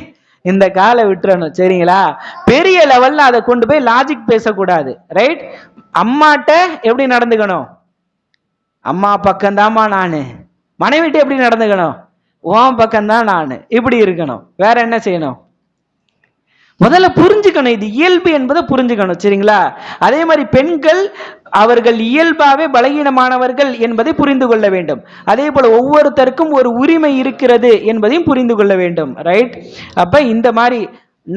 இந்த காலை விட்டுறணும். சரிங்களா? பெரிய லெவல்ல அதை கொண்டு போய் லாஜிக் பேசக்கூடாது. ரைட்? அம்மாட்ட எப்படி நடந்துக்கணும்? அம்மா பக்கம்தாம்மா நானு. மனைவிட்ட எப்படி நடந்துக்கணும்? உன் பக்கம்தான் நானு. இப்படி இருக்கணும். வேற என்ன செய்யணும்? முதல்ல புரிஞ்சுக்கணும், இது இயல்பு என்பதை புரிஞ்சுக்கணும். சரிங்களா? அதே மாதிரி பெண்கள் அவர்கள் இயல்பாவே பலகீனமானவர்கள் என்பதை புரிந்து கொள்ள வேண்டும். அதே போல ஒவ்வொருத்தருக்கும் ஒரு உரிமை இருக்கிறது என்பதையும் புரிந்து கொள்ள வேண்டும். ரைட்? அப்ப இந்த மாதிரி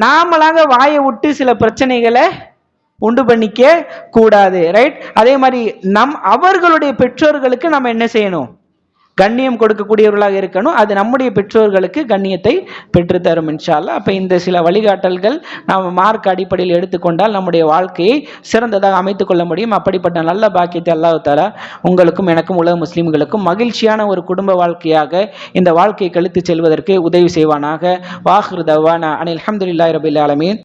நாமளாக வாயை விட்டு சில பிரச்சனைகளை உண்டு பண்ணிக்க கூடாது. ரைட்? அதே மாதிரி அவர்களுடைய பெற்றோர்களுக்கு நம்ம என்ன செய்யணும்? கண்ணியம் கொடுக்கக்கூடியவர்களாக இருக்கணும். அது நம்முடைய பெற்றோர்களுக்கு கண்ணியத்தை பெற்றுத்தரும் இன்ஷா அல்லாஹ். அப்ப இந்த சில வழிகாட்டல்கள் நாம் மார்க் அடிப்படையில் எடுத்துக்கொண்டால் நம்முடைய வாழ்க்கையை சிறந்ததாக அமைத்துக் கொள்ள முடியும். அப்படிப்பட்ட நல்ல பாக்கியத்தை அல்லாஹ் தஆலா உங்களுக்கும் எனக்கும் உலக முஸ்லிம்களுக்கும் மகிழ்ச்சியான ஒரு குடும்ப வாழ்க்கையாக இந்த வாழ்க்கையை கழித்து செல்வதற்கு உதவி செய்வானாக. வாஹிரு தவானா அனில் ஹம்துலில்லாஹி ரபில் ஆலமீன்.